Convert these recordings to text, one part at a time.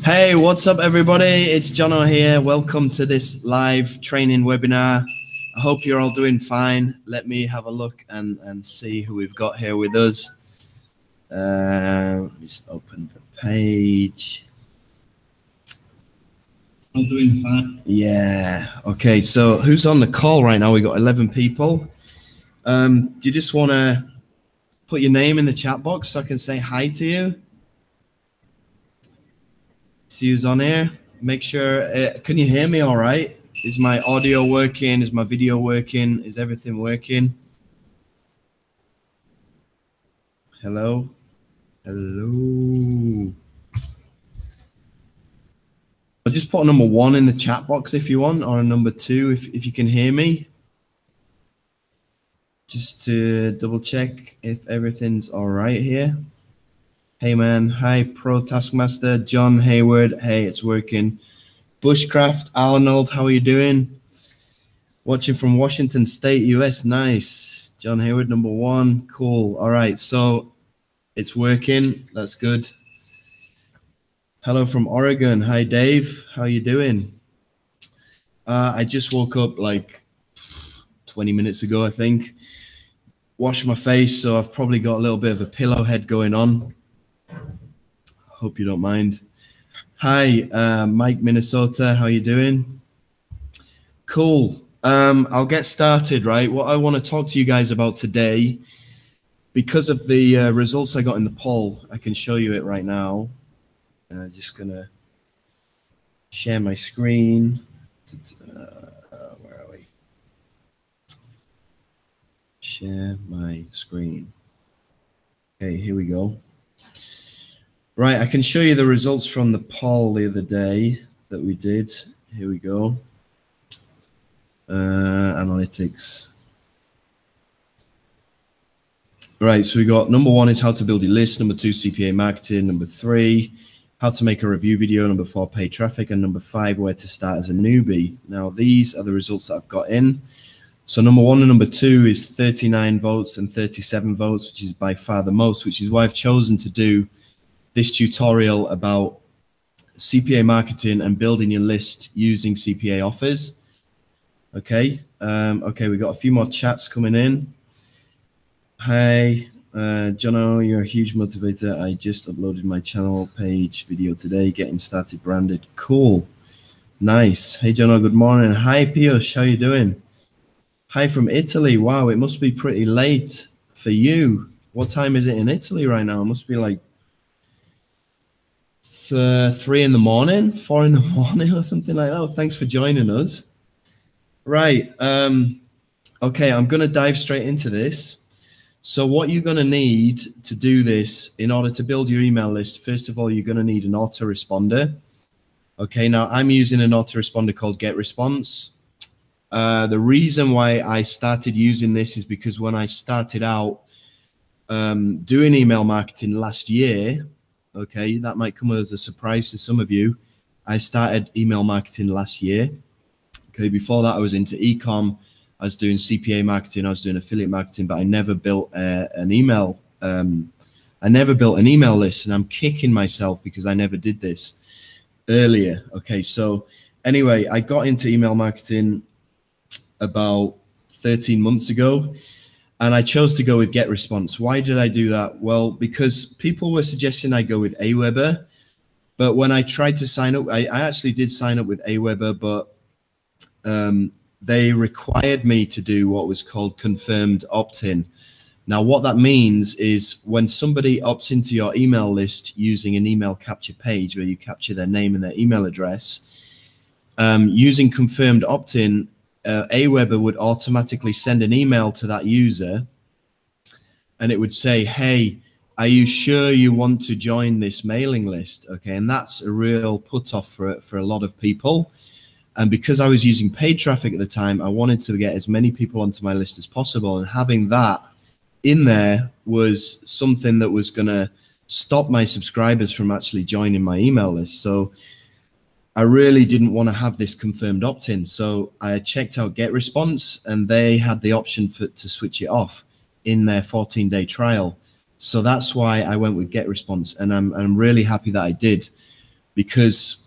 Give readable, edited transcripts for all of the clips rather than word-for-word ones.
Hey, what's up, everybody? It's Jono here. Welcome to this live training webinar. I hope you're all doing fine. Let me have a look and see who we've got here with us. Let me just open the page. All doing fine. Yeah. Okay. So who's on the call right now? We got 11 people. Do you just want to put your name in the chat box so I can say hi to you? See who's on here. Make sure, can you hear me all right? Is my audio working? Is my video working? Is everything working? Hello? Hello? I'll just put a number 1 in the chat box if you want, or a number 2 if you can hear me. Just to double check if everything's all right here. Hey man, hi Pro Taskmaster, John Hayward, hey, it's working. Bushcraft, Arnold, how are you doing? Watching from Washington State, US, nice. John Hayward, number 1, cool. All right, so it's working, that's good. Hello from Oregon, hi Dave, how are you doing? I just woke up like 20 minutes ago, I think. Washed my face, so I've probably got a little bit of a pillow head going on. Hope you don't mind. Hi, Mike, Minnesota. How you doing? Cool. I'll get started, right? What I want to talk to you guys about today, because of the results I got in the poll, I can show you it right now. Just going to share my screen. Where are we? Share my screen. Okay, here we go. Right, I can show you the results from the poll the other day that we did. Here we go. Analytics. Right, so we got number 1 is how to build your list. Number 2, CPA marketing. Number 3, how to make a review video. Number 4, paid traffic. And number 5, where to start as a newbie. Now, these are the results that I've got in. So number 1 and number 2 is 39 votes and 37 votes, which is by far the most, which is why I've chosen to do this tutorial about CPA marketing and building your list using CPA offers. Okay. Okay, we got a few more chats coming in. Hi, Jono, you're a huge motivator. I just uploaded my channel page video today, getting started branded. Cool. Nice. Hey, Jono, good morning. Hi, Piyush, how you doing? Hi from Italy. Wow, it must be pretty late for you. What time is it in Italy right now? It must be like 3 in the morning, 4 in the morning or something like that. Well, thanks for joining us. Right. Okay, I'm going to dive straight into this. So what you're going to need to do this in order to build your email list, first of all, you're going to need an autoresponder. Okay, now I'm using an autoresponder called GetResponse. The reason why I started using this is because when I started out doing email marketing last year, okay, that might come as a surprise to some of you. I started email marketing last year. Okay, before that I was into e-com. I was doing CPA marketing. I was doing affiliate marketing, but I never built an email. I never built an email list, and I'm kicking myself because I never did this earlier. Okay, so anyway, I got into email marketing about 13 months ago. And I chose to go with GetResponse. Why did I do that? Well, because people were suggesting I go with Aweber. But when I tried to sign up, I actually did sign up with Aweber, but they required me to do what was called confirmed opt-in. Now, what that means is when somebody opts into your email list using an email capture page where you capture their name and their email address, using confirmed opt-in, Aweber would automatically send an email to that user and it would say, hey, are you sure you want to join this mailing list? Okay, and that's a real put off for a lot of people. And because I was using paid traffic at the time, I wanted to get as many people onto my list as possible. And having that in there was something that was going to stop my subscribers from actually joining my email list. So I really didn't want to have this confirmed opt-in. So I checked out GetResponse and they had the option to switch it off in their 14-day trial. So that's why I went with GetResponse, and I'm really happy that I did. because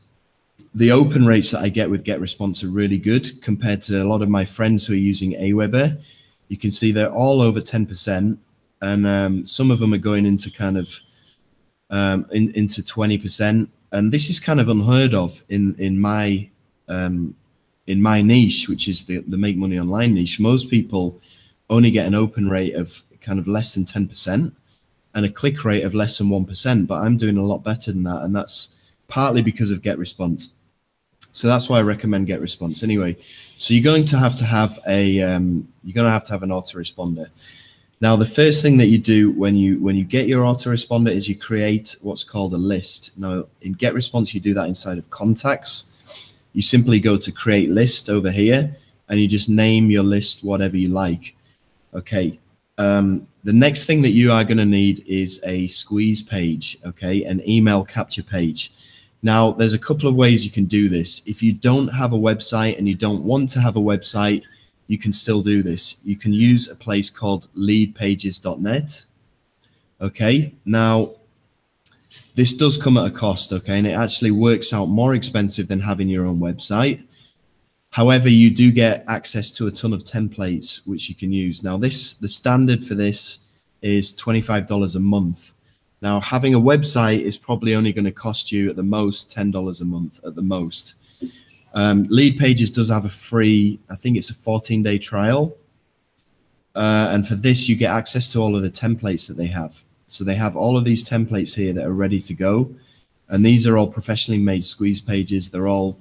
the open rates that I get with GetResponse are really good compared to a lot of my friends who are using Aweber. You can see they're all over 10%, and some of them are going into kind of into 20%. And this is kind of unheard of in my niche, which is the make money online niche. Most people only get an open rate of kind of less than 10% and a click rate of less than 1%, but I'm doing a lot better than that, and that's partly because of GetResponse. So that's why I recommend GetResponse. Anyway, so you're going to have an autoresponder. Now, the first thing that you do when you get your autoresponder is you create what's called a list. Now, in GetResponse, you do that inside of contacts. You simply go to create list over here, and you just name your list whatever you like. Okay. The next thing that you are going to need is a squeeze page, okay, an email capture page. Now, there's a couple of ways you can do this. If you don't have a website and you don't want to have a website, you can still do this. You can use a place called leadpages.net. Okay, now this does come at a cost, okay, and it actually works out more expensive than having your own website. However, you do get access to a ton of templates which you can use. Now, the standard for this is $25 a month. Now, having a website is probably only going to cost you at the most $10 a month at the most. Lead Pages does have a free, I think it's a 14-day trial. And for this, you get access to all of the templates that they have. So they have all of these templates here that are ready to go. And these are all professionally made squeeze pages. They're all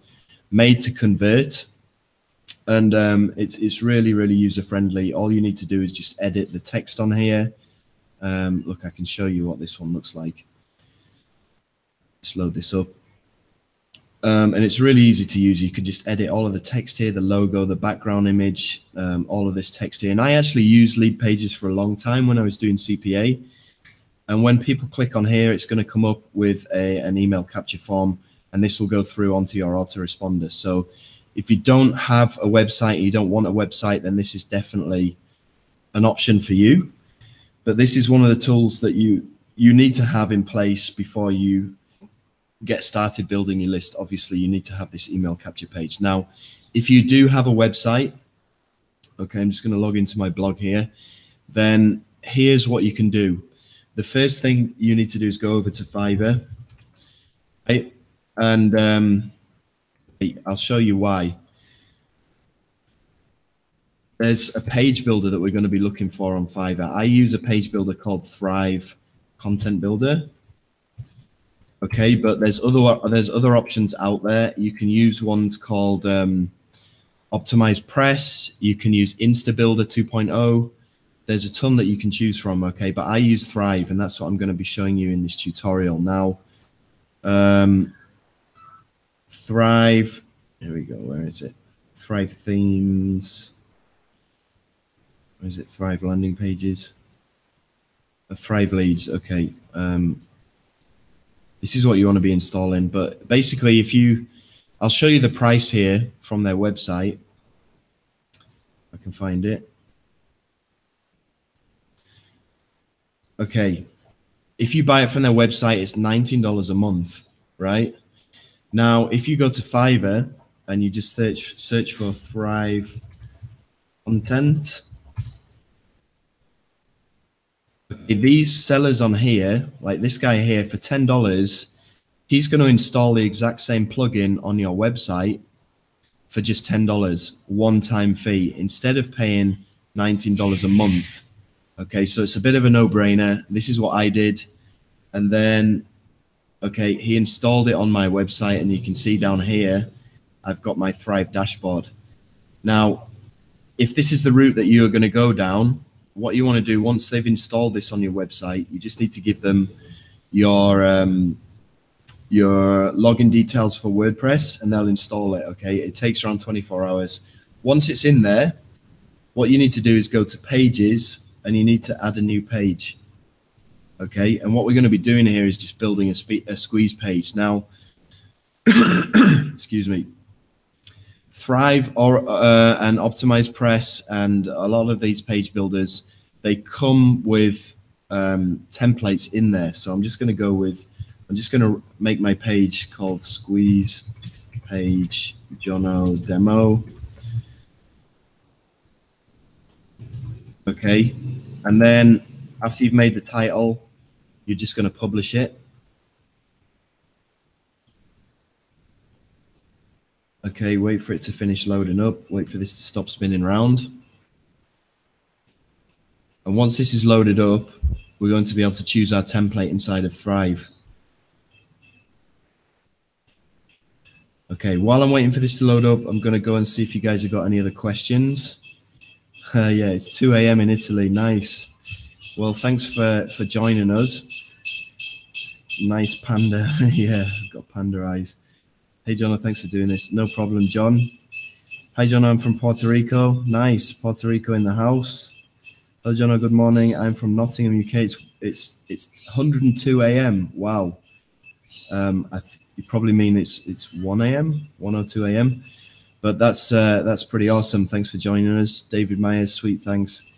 made to convert. And it's really, really user-friendly. All you need to do is just edit the text on here. Look, I can show you what this one looks like. Just load this up. And it's really easy to use. You can just edit all of the text here, the logo, the background image, all of this text here. And I actually used Lead Pages for a long time when I was doing CPA. And when people click on here, it's going to come up with an email capture form, and this will go through onto your autoresponder. So if you don't have a website, you don't want a website, then this is definitely an option for you. But this is one of the tools that you need to have in place before you get started building your list. Obviously, you need to have this email capture page. Now, if you do have a website, okay, I'm just going to log into my blog here, then here's what you can do. The first thing you need to do is go over to Fiverr, right? And I'll show you why. There's a page builder that we're going to be looking for on Fiverr. I use a page builder called Thrive Content Builder. Okay, but there's other options out there. You can use ones called Optimize Press. You can use InstaBuilder 2.0. There's a ton that you can choose from. Okay, but I use Thrive, and that's what I'm going to be showing you in this tutorial now. Thrive. Here we go. Where is it? Thrive themes. Where is it? Thrive landing pages. Thrive leads. Okay. This is what you want to be installing. But basically, I'll show you the price here from their website. I can find it. Okay. If you buy it from their website, it's $19 a month, right? Now, if you go to Fiverr and you just search for Thrive content, these sellers on here, like this guy here, for $10, he's going to install the exact same plugin on your website for just $10, one-time fee, instead of paying $19 a month. Okay, so it's a bit of a no-brainer. This is what I did. And then, okay, he installed it on my website, and you can see down here, I've got my Thrive dashboard. Now, if this is the route that you're going to go down, what you want to do once they've installed this on your website, you just need to give them your login details for WordPress, and they'll install it. Okay, it takes around 24 hours. Once it's in there, what you need to do is go to Pages, and you need to add a new page. Okay, and what we're going to be doing here is just building a squeeze page. Now, excuse me, Thrive and Optimize Press and a lot of these page builders, they come with templates in there. So I'm just going to go with I'm just going to make my page called Squeeze Page Jono Demo. Okay, and then after you've made the title, you're just going to publish it. Okay, wait for it to finish loading up. Wait for this to stop spinning around. And once this is loaded up, we're going to be able to choose our template inside of Thrive. Okay, while I'm waiting for this to load up, I'm going to go and see if you guys have got any other questions. Yeah, it's 2 a.m. in Italy. Nice. Well, thanks for joining us. Nice panda. Yeah, I've got panda eyes. Hey, John, thanks for doing this. No problem, John. Hi, John, I'm from Puerto Rico. Nice. Puerto Rico in the house. Hello, John, good morning. I'm from Nottingham, UK. It's 102 a.m. Wow. You probably mean it's 1 a.m., 1:02 a.m. But that's pretty awesome. Thanks for joining us. David Myers, sweet thanks.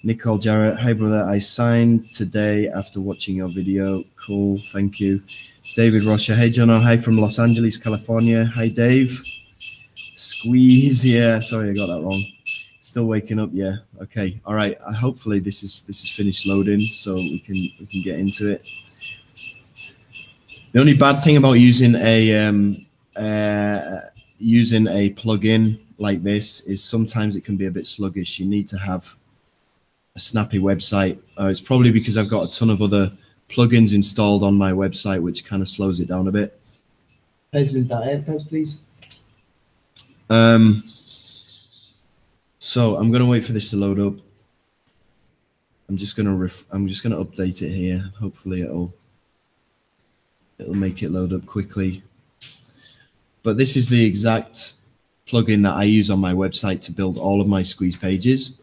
Nicole Jarrett, hey brother, I signed today after watching your video. Cool, thank you. David Rocha, hey Jono, hi from Los Angeles, California. Hi Dave. Squeeze, yeah, sorry I got that wrong. Still waking up, yeah. Okay, all right. Hopefully this is finished loading, so we can get into it. The only bad thing about using a plugin like this is sometimes it can be a bit sluggish. You need to have a snappy website. It's probably because I've got a ton of other plugins installed on my website, which kind of slows it down a bit. Please. So I'm gonna wait for this to load up. I'm just gonna update it here. Hopefully it'll make it load up quickly. But this is the exact plugin that I use on my website to build all of my squeeze pages.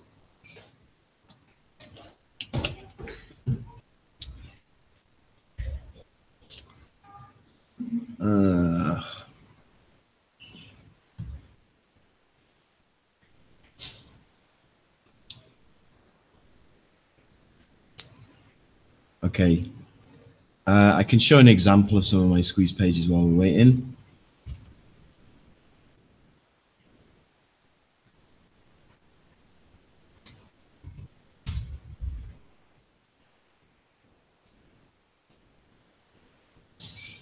Okay. I can show an example of some of my squeeze pages while we're waiting.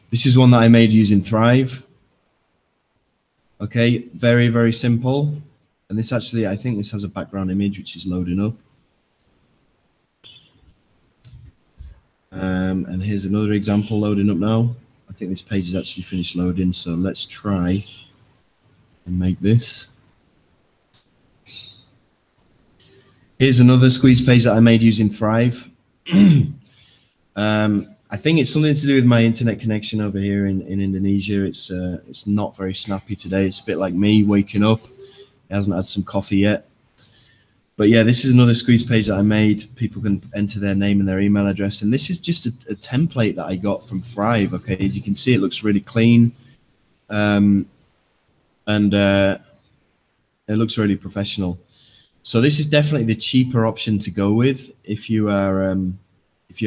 This is one that I made using Thrive. Okay, very, very simple. And this actually, I think this has a background image which is loading up. And here's another example loading up now. I think this page is actually finished loading, so let's try and make this. Here's another squeeze page that I made using Thrive. I think it's something to do with my internet connection over here in Indonesia. It's not very snappy today. It's a bit like me waking up. It hasn't had some coffee yet. But yeah, this is another squeeze page that I made. People can enter their name and their email address. And this is just a template that I got from Thrive. Okay, as you can see, it looks really clean. It looks really professional. So this is definitely the cheaper option to go with if you are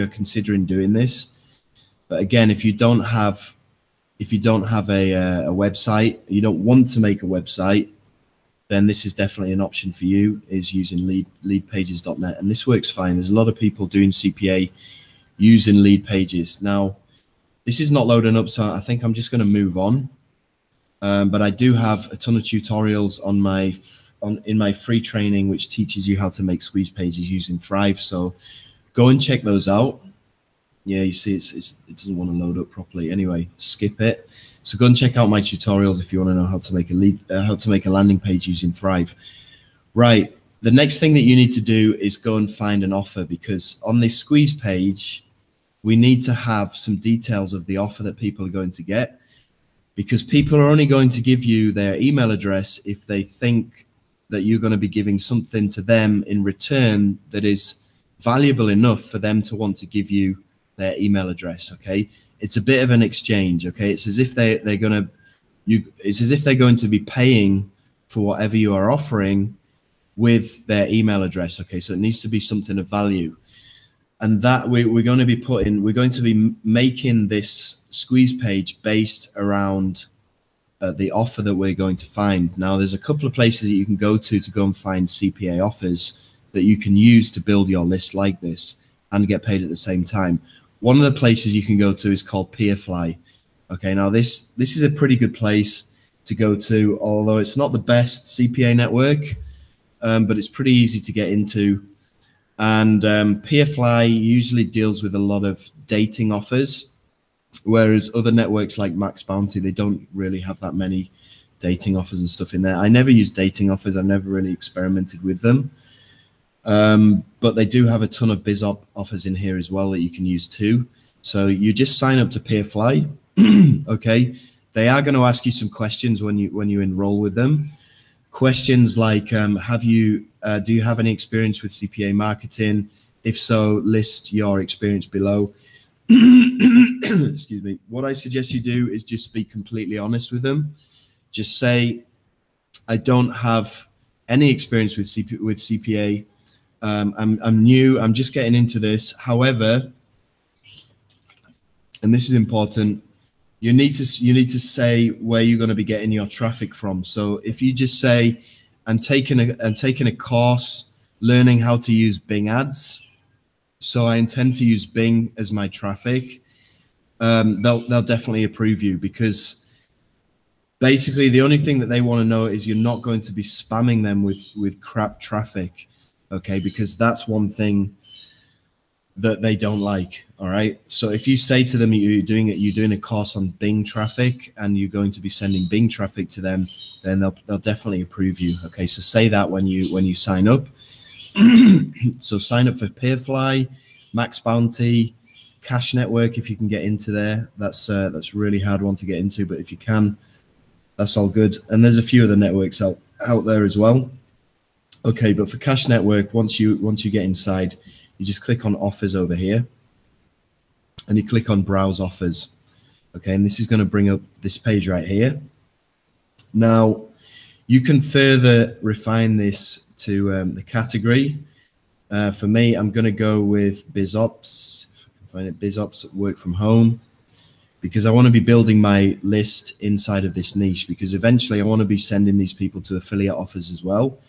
considering doing this. But again, if you don't have a website, you don't want to make a website, then this is definitely an option for you, is using leadpages.net. And this works fine. There's a lot of people doing CPA using lead pages. Now, this is not loading up, so I think I'm just going to move on. But I do have a ton of tutorials in my free training, which teaches you how to make squeeze pages using Thrive. So go and check those out. Yeah, you see, it doesn't want to load up properly. Anyway, skip it. So go and check out my tutorials if you want to know how to make a landing page using Thrive. Right. The next thing that you need to do is go and find an offer, because on this squeeze page, we need to have some details of the offer that people are going to get, because people are only going to give you their email address if they think that you're going to be giving something to them in return that is valuable enough for them to want to give you their email address. Okay, it's a bit of an exchange. Okay, it's as if they're going to be paying for whatever you are offering with their email address. Okay, so it needs to be something of value. and that we're going to be making this squeeze page based around the offer that we're going to find. Now, there's a couple of places that you can go to and find CPA offers that you can use to build your list like this and get paid at the same time. One of the places you can go to is called Peerfly. Okay, now this is a pretty good place to go to, although it's not the best CPA network, but it's pretty easy to get into. And Peerfly usually deals with a lot of dating offers, whereas other networks like Max Bounty, they don't really have that many dating offers and stuff in there. I never use dating offers. I never really experimented with them. But they do have a ton of biz offers in here as well that you can use too. So you just sign up to Peerfly. Okay, they are going to ask you some questions when you enroll with them. Questions like, do you have any experience with CPA marketing? If so, list your experience below. Excuse me. What I suggest you do is just be completely honest with them. Just say, I don't have any experience with CPA. I'm new. I'm just getting into this. However, and this is important, you need to say where you're going to be getting your traffic from. So if you just say, I'm taking a course learning how to use Bing ads, so I intend to use Bing as my traffic, they'll definitely approve you, because basically the only thing that they want to know is you're not going to be spamming them with crap traffic. Okay, because that's one thing that they don't like. All right, so if you say to them you're doing a course on Bing traffic and you're going to be sending Bing traffic to them, then they'll definitely approve you. Okay, so say that when you sign up. So sign up for Peerfly, Max Bounty, Cash Network if you can get into there. That's a really hard one to get into, but if you can, that's all good. And there's a few other networks out there as well. Okay, but for Cash Network, once you get inside, you just click on offers over here and you click on browse offers. Okay, and this is going to bring up this page right here. Now, you can further refine this to the category. For me, I'm going to go with BizOps. If I can find it, BizOps, work from home, because I want to be building my list inside of this niche, because eventually I want to be sending these people to affiliate offers as well.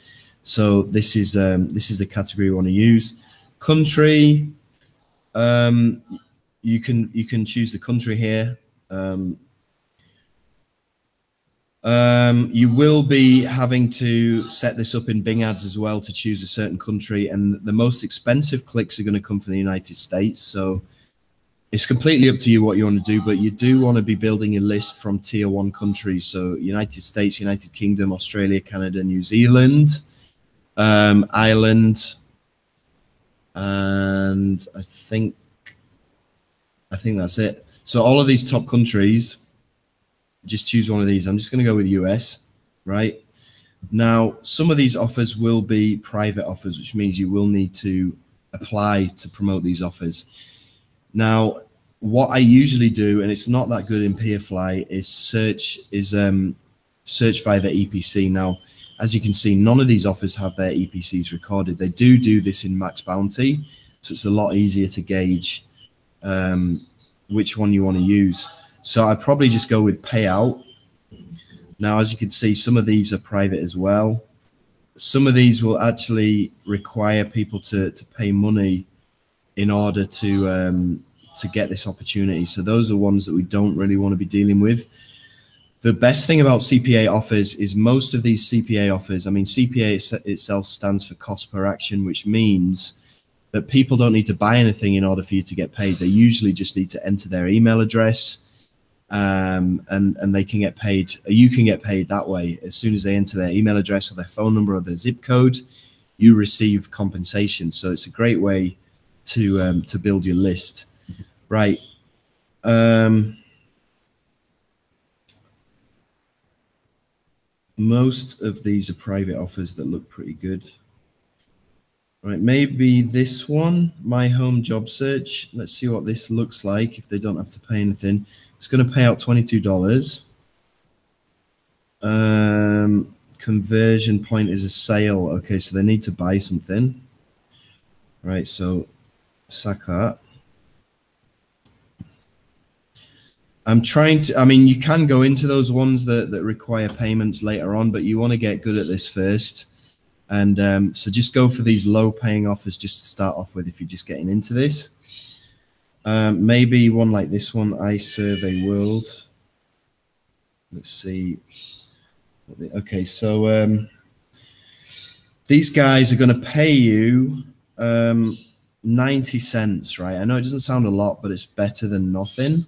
So this is the category you want to use. Country, you can choose the country here. You will be having to set this up in Bing ads as well to choose a certain country, and the most expensive clicks are going to come from the United States. So it's completely up to you what you want to do, but you do want to be building a list from tier 1 countries. So United States, United Kingdom, Australia, Canada, New Zealand, Ireland, and I think that's it. So all of these top countries, just choose one of these. I'm just going to go with US, right? Now, some of these offers will be private offers, which means you will need to apply to promote these offers. Now, what I usually do, and it's not that good in Peerfly, is search via the EPC. Now, as you can see, none of these offers have their EPCs recorded. They do this in Max Bounty, so it's a lot easier to gauge which one you want to use. So I probably just go with payout. Now, as you can see, some of these are private as well. Some of these will actually require people to pay money in order to get this opportunity. So those are ones that we don't really want to be dealing with. The best thing about CPA offers is most of these CPA offers, I mean, CPA itself stands for cost per action, which means that people don't need to buy anything in order for you to get paid. They usually just need to enter their email address, and they can get paid. You can get paid that way. As soon as they enter their email address or their phone number or their zip code, you receive compensation. So it's a great way to build your list. Right. Most of these are private offers that look pretty good. Right, maybe this one, my home job search. Let's see what this looks like if they don't have to pay anything. It's going to pay out $22. Conversion point is a sale. Okay, so they need to buy something. Right, so sack that. I'm trying to, I mean, you can go into those ones that require payments later on, but you want to get good at this first. And so just go for these low paying offers just to start off with if you're just getting into this. Maybe one like this one, I Survey World. Let's see. Okay, so these guys are going to pay you 90 cents, right? I know it doesn't sound a lot, but it's better than nothing.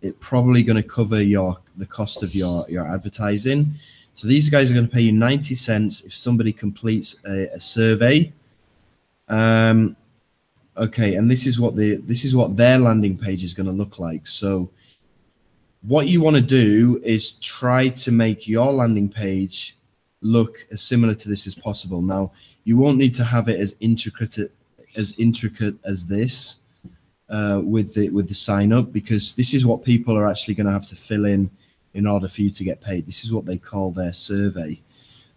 It's probably going to cover the cost of your advertising. So these guys are going to pay you 90 cents if somebody completes a survey. Okay, and this is what their landing page is going to look like. So what you want to do is try to make your landing page look as similar to this as possible. Now, you won't need to have it as intricate as this with the sign up, because this is what people are actually going to have to fill in order for you to get paid. This is what they call their survey.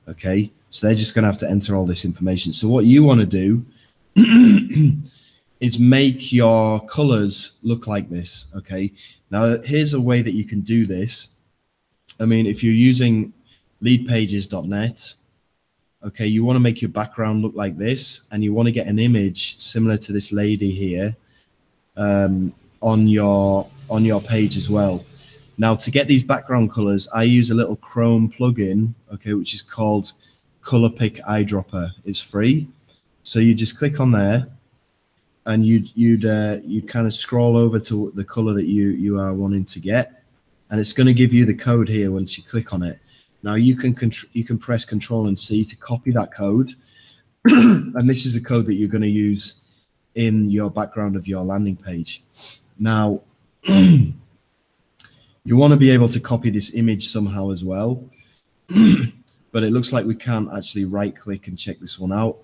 Okay, so they're just going to have to enter all this information. So what you want to do is make your colors look like this. Okay, now here's a way that you can do this. I mean, if you're using leadpages.net, okay, you want to make your background look like this, and you want to get an image similar to this lady here on your page as well. Now, to get these background colors, I use a little Chrome plugin, okay, which is called Color Pick Eyedropper. It's free, so you just click on there, and you'd kind of scroll over to the color that you are wanting to get, and it's going to give you the code here once you click on it. Now you can press Control and C to copy that code, and this is the code that you're going to use in your background of your landing page. Now, you want to be able to copy this image somehow as well, but it looks like we can't actually right-click and check this one out.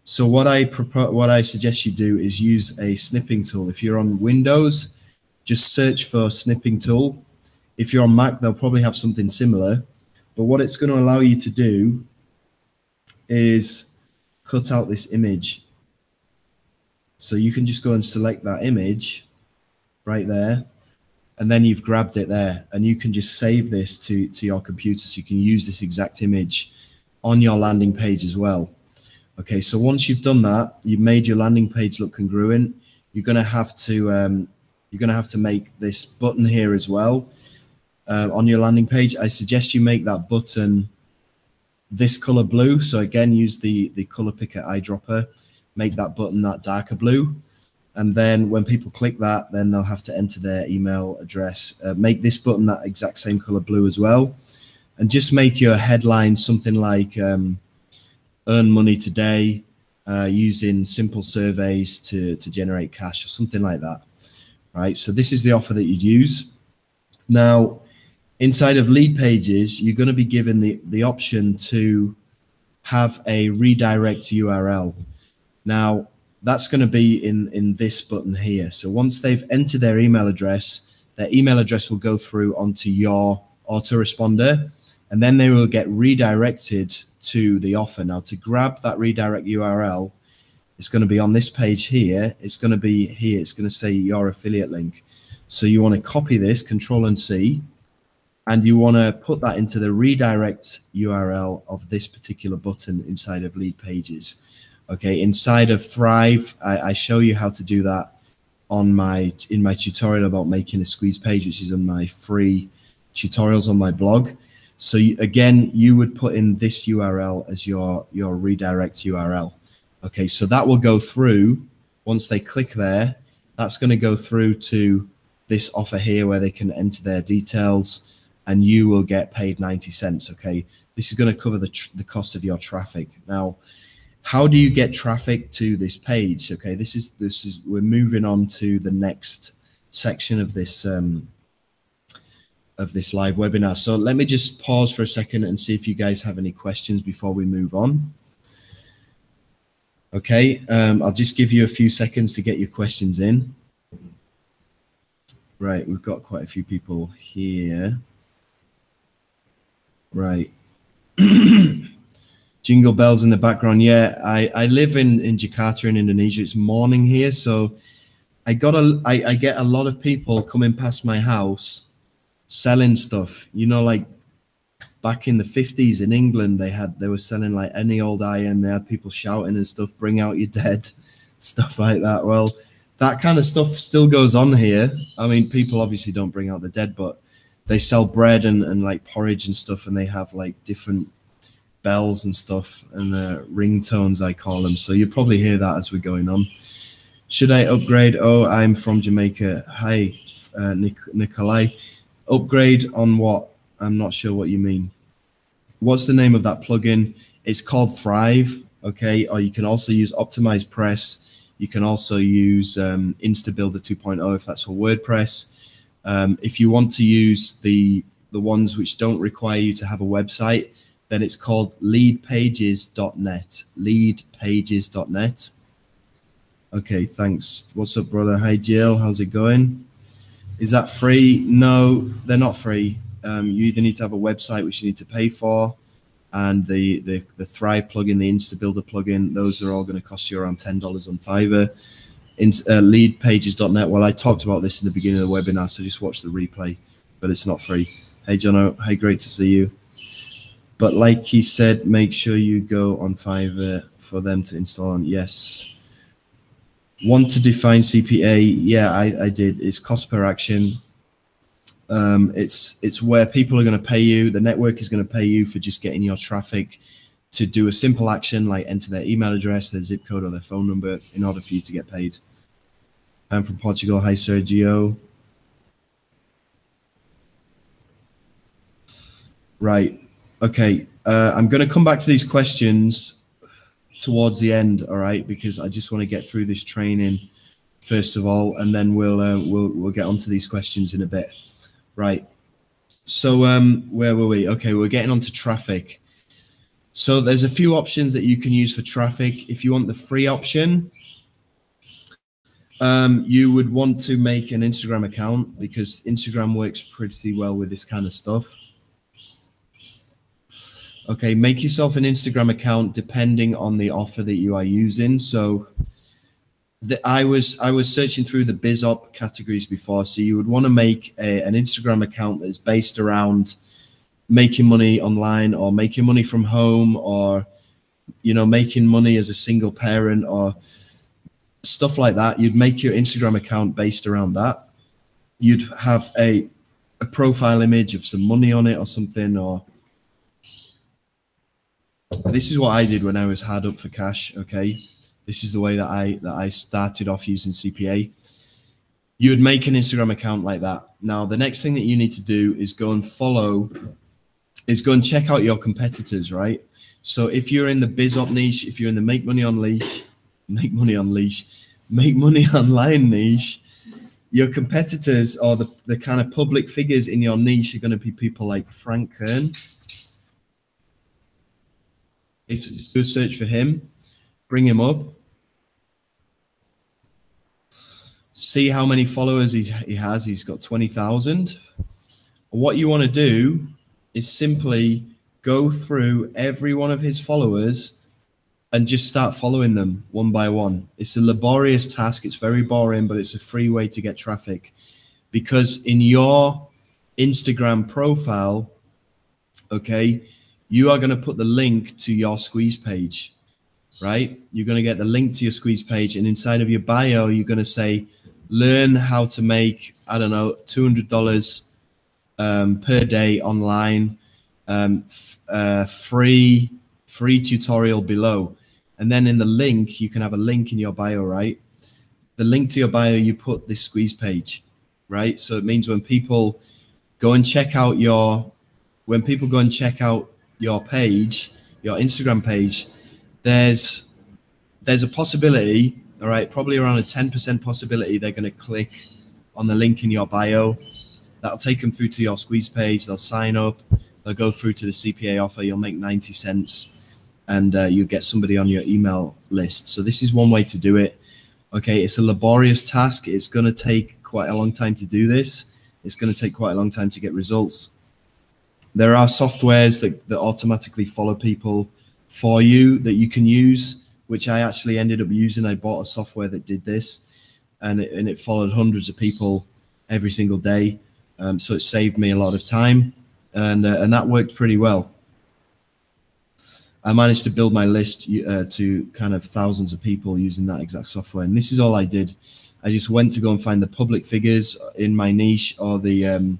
So what I suggest you do is use a snipping tool. If you're on Windows, just search for Snipping Tool. If you're on Mac, they'll probably have something similar. But what it's going to allow you to do is cut out this image. So you can just go and select that image right there, and then you've grabbed it there, and you can just save this to your computer, so you can use this exact image on your landing page as well. Okay, so once you've done that, you've made your landing page look congruent. You're going to have to make this button here as well on your landing page. I suggest you make that button this color blue. So again, use the color picker eyedropper. Make that button that darker blue, and then when people click that, then they'll have to enter their email address. Make this button that exact same color blue as well, and just make your headline something like earn money today using simple surveys to generate cash, or something like that. Right, so this is the offer that you'd use. Now, inside of lead pages, you're going to be given the option to have a redirect URL. Now, that's going to be in this button here. So once they've entered their email address will go through onto your autoresponder, and then they will get redirected to the offer. Now, to grab that redirect URL, it's going to be on this page here. It's going to be here. It's going to say your affiliate link. So you want to copy this, Control and C, and you want to put that into the redirect URL of this particular button inside of lead pages. Okay, inside of Thrive, I show you how to do that in my tutorial about making a squeeze page, which is on my free tutorials on my blog. So again, you would put in this URL as your redirect URL. Okay, so that will go through. Once they click there, that's going to go through to this offer here where they can enter their details, and you will get paid 90 cents. Okay, this is going to cover the cost of your traffic. Now, how do you get traffic to this page? Okay, this is we're moving on to the next section of this live webinar. So let me just pause for a second and see if you guys have any questions before we move on. Okay, I'll just give you a few seconds to get your questions in. Right, we've got quite a few people here. Right. Jingle bells in the background. Yeah, I live in Jakarta in Indonesia. It's morning here, so I get a lot of people coming past my house selling stuff. You know, like back in the 50s in England, they were selling like any old iron. They had people shouting and stuff, bring out your dead, stuff like that. Well, that kind of stuff still goes on here. I mean, people obviously don't bring out the dead, but they sell bread and like porridge and stuff, and they have like different bells and stuff and ringtones, I call them. So you probably hear that as we're going on. Should I upgrade? Oh, I'm from Jamaica. Hi, Nikolai. Upgrade on what? I'm not sure what you mean. What's the name of that plugin? It's called Thrive, okay? Or you can also use Optimize Press. You can also use InstaBuilder 2.0 if that's for WordPress. If you want to use the ones which don't require you to have a website, then it's called leadpages.net. Leadpages.net. Okay, thanks. What's up, brother? Hi, Jill. How's it going? Is that free? No, they're not free. You either need to have a website which you need to pay for, and the Thrive plugin, the InstaBuilder plugin, those are all going to cost you around $10 on Fiverr. Leadpages.net. Well, I talked about this in the beginning of the webinar, so just watch the replay, but it's not free. Hey, Jono. Hey, great to see you. But like he said, make sure you go on Fiverr for them to install on. Yes. Want to define CPA? Yeah, I did. It's cost per action. It's where people are going to pay you. The network is going to pay you for just getting your traffic to do a simple action like enter their email address, their zip code, or their phone number in order for you to get paid. I'm from Portugal. Hi, Sergio. Right. Okay, I'm going to come back to these questions towards the end, all right? Because I just want to get through this training first of all, and then we'll get onto these questions in a bit, right? So where were we? Okay, we're getting onto traffic. So there's a few options that you can use for traffic. If you want the free option, you would want to make an Instagram account because Instagram works pretty well with this kind of stuff. Okay, make yourself an Instagram account depending on the offer that you are using. So I was searching through the BizOp categories before. So you would want to make an Instagram account that's based around making money online or making money from home or, you know, making money as a single parent or stuff like that. You'd make your Instagram account based around that. You'd have a profile image of some money on it or something, or this is what I did when I was hard up for cash. Okay, this is the way that I started off using CPA. You would make an Instagram account like that. Now, the next thing that you need to do is go and check out your competitors, right? So if you're in the BizOp niche, if you're in the make money online niche, your competitors or the kind of public figures in your niche are going to be people like Frank Kern. Just do a search for him, bring him up, see how many followers he has. He's got 20,000. What you want to do is simply go through every one of his followers and just start following them one by one. It's a laborious task. It's very boring, but it's a free way to get traffic because in your Instagram profile, okay, you are going to put the link to your squeeze page, right? You're going to get the link to your squeeze page, and inside of your bio, you're going to say, learn how to make, I don't know, $200 per day online, free tutorial below. And then in the link, you can have a link in your bio, right? The link to your bio, you put this squeeze page, right? So it means when people go and check out your page, your Instagram page, there's a possibility, all right, probably around a 10% possibility they're going to click on the link in your bio. That'll take them through to your squeeze page. They'll sign up. They'll go through to the CPA offer. You'll make 90 cents and you'll get somebody on your email list. So this is one way to do it. Okay, it's a laborious task. It's going to take quite a long time to do this. It's going to take quite a long time to get results. There are softwares that automatically follow people. They for you that you can use, which I actually ended up using. I bought a software that did this, and it followed hundreds of people every single day. So it saved me a lot of time, and that worked pretty well. I managed to build my list to kind of thousands of people using that exact software. And this is all I did. I just went to go and find the public figures in my niche, or the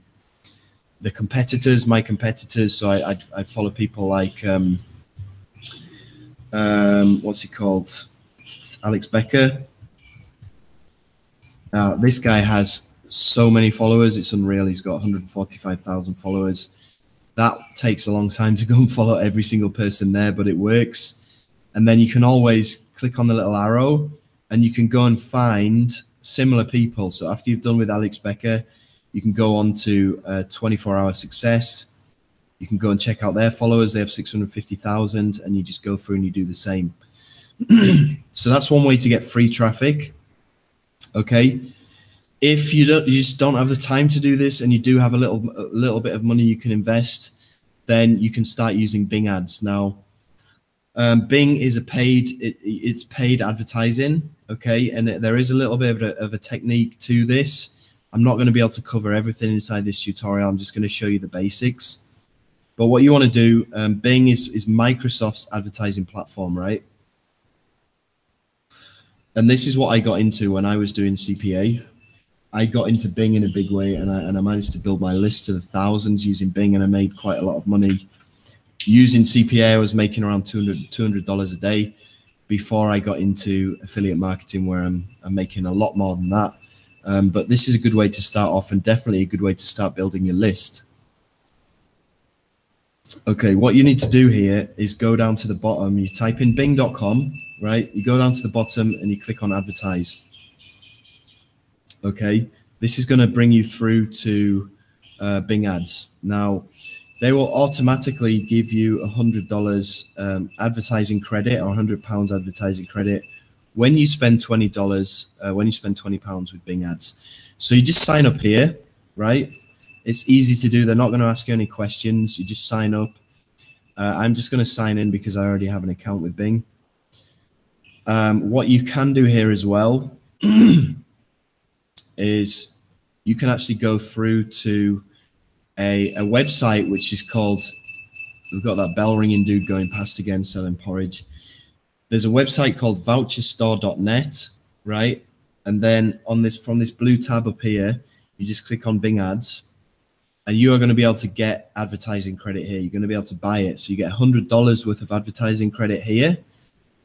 competitors, my competitors. So I'd follow people like, what's he called? Alex Becker. This guy has so many followers. It's unreal. He's got 145,000 followers. That takes a long time to go and follow every single person there, but it works. And then you can always click on the little arrow and you can go and find similar people. So after you've done with Alex Becker, you can go on to 24-hour success. You can go and check out their followers. They have 650,000, and you just go through and you do the same. So that's one way to get free traffic. Okay. If you just don't have the time to do this, and you do have a little bit of money you can invest, then you can start using Bing ads. Now, Bing is it's paid advertising. Okay. And there is a little bit of a technique to this. I'm not going to be able to cover everything inside this tutorial. I'm just going to show you the basics. But what you want to do, Bing is Microsoft's advertising platform, right? And this is what I got into when I was doing CPA. I got into Bing in a big way, and I managed to build my list to the thousands using Bing, and I made quite a lot of money. Using CPA, I was making around $200 a day before I got into affiliate marketing, where I'm making a lot more than that. But this is a good way to start off, and definitely a good way to start building your list. Okay, what you need to do here is go down to the bottom. You type in bing.com, right? You go down to the bottom and you click on advertise. Okay, this is going to bring you through to Bing ads. Now, they will automatically give you $100 advertising credit, or £100 advertising credit when you spend $20, when you spend £20 with Bing ads. So you just sign up here, right? It's easy to do. They're not going to ask you any questions. You just sign up. I'm just going to sign in because I already have an account with Bing. What you can do here as well is you can actually go through to a website which is called, we've got that bell ringing dude going past again selling porridge. There's a website called voucherstore.net, right? And then on this, from this blue tab up here, you just click on Bing ads, and you are going to be able to get advertising credit here. You're going to be able to buy it. So you get $100 worth of advertising credit here,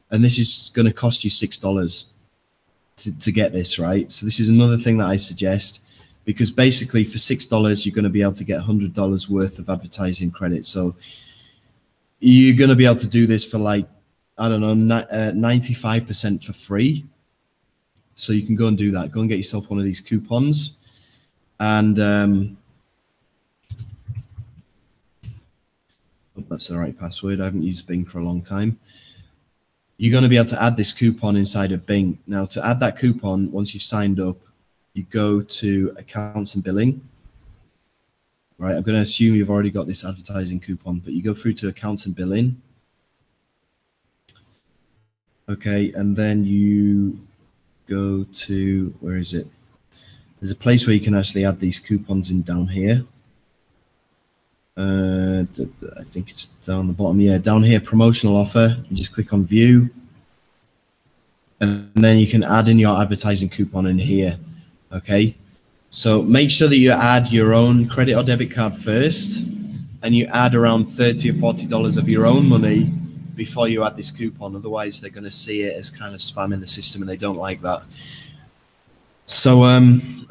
and this is going to cost you $6 to get this, right? So this is another thing that I suggest, because basically for $6, you're going to be able to get $100 worth of advertising credit. So you're going to be able to do this for like, I don't know, 95% for free. So you can go and do that. Go and get yourself one of these coupons. And hope that's the right password. I haven't used Bing for a long time. You're going to be able to add this coupon inside of Bing. Now, to add that coupon, once you've signed up, you go to accounts and billing. Right, I'm going to assume you've already got this advertising coupon, but you go through to accounts and billing. Okay, and then you go to, where is it? There's a place where you can actually add these coupons in down here. I think it's down the bottom. Yeah, down here, promotional offer. You just click on view, and then you can add in your advertising coupon in here. Okay, so make sure that you add your own credit or debit card first, and you add around $30 or $40 of your own money before you add this coupon. Otherwise, they're going to see it as kind of spam in the system, and they don't like that. So,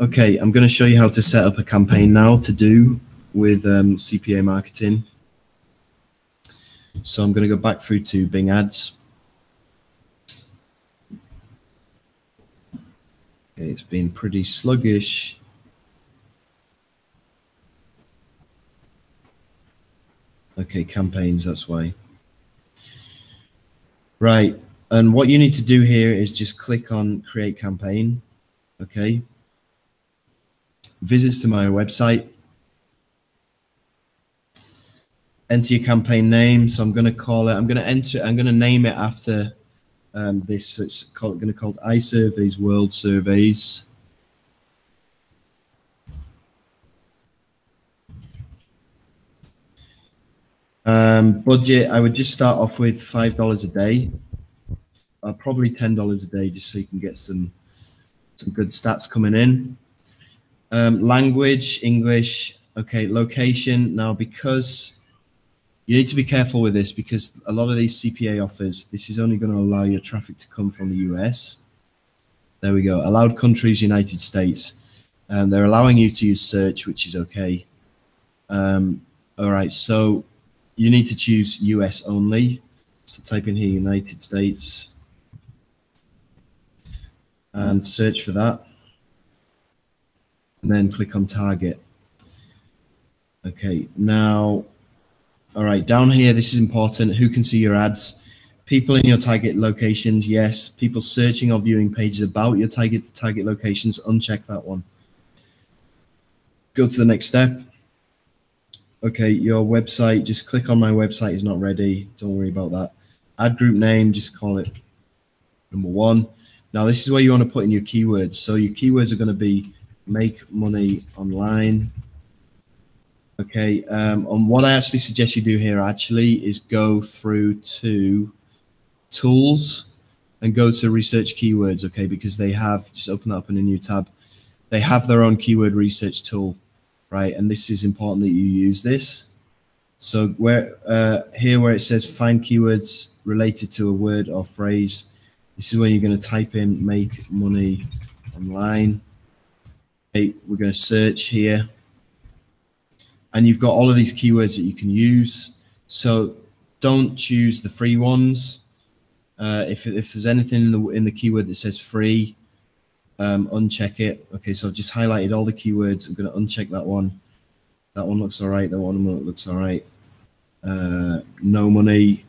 okay, I'm going to show you how to set up a campaign now to do with CPA marketing. So I'm going to go back through to Bing ads. Okay, it's been pretty sluggish. Okay, campaigns, that's why. Right, and what you need to do here is just click on create campaign. Okay, visits to my website. enter your campaign name. So I'm going to call it, I'm going to name it after this. So it's going to called iSurveys World Surveys. Budget, I would just start off with $5 a day, probably $10 a day, just so you can get some good stats coming in. Language, English. Okay, location. Now, because you need to be careful with this, because a lot of these CPA offers, this is only going to allow your traffic to come from the US. There we go. Allowed countries, United States. They're allowing you to use search, which is okay. All right, so you need to choose US only. So type in here United States and search for that. And then click on target. Okay, now, all right, down here, this is important. Who can see your ads? People in your target locations, yes. People searching or viewing pages about your target locations, uncheck that one. Go to the next step. Okay, your website, just click on my website is not ready. Don't worry about that. Ad group name, just call it number 1. Now, this is where you want to put in your keywords. So your keywords are going to be make money online. Okay, and what I actually suggest you do here actually is go through to tools and go to research keywords, okay, because they have, just open that up in a new tab, they have their own keyword research tool, right? And this is important that you use this. So where here where it says find keywords related to a word or phrase, this is where you're going to type in make money online. Okay, we're going to search here. And you've got all of these keywords that you can use. So don't choose the free ones. If there's anything in the keyword that says free, uncheck it. Okay, so I've just highlighted all the keywords. I'm going to uncheck that one. That one looks all right. That one looks all right. No money.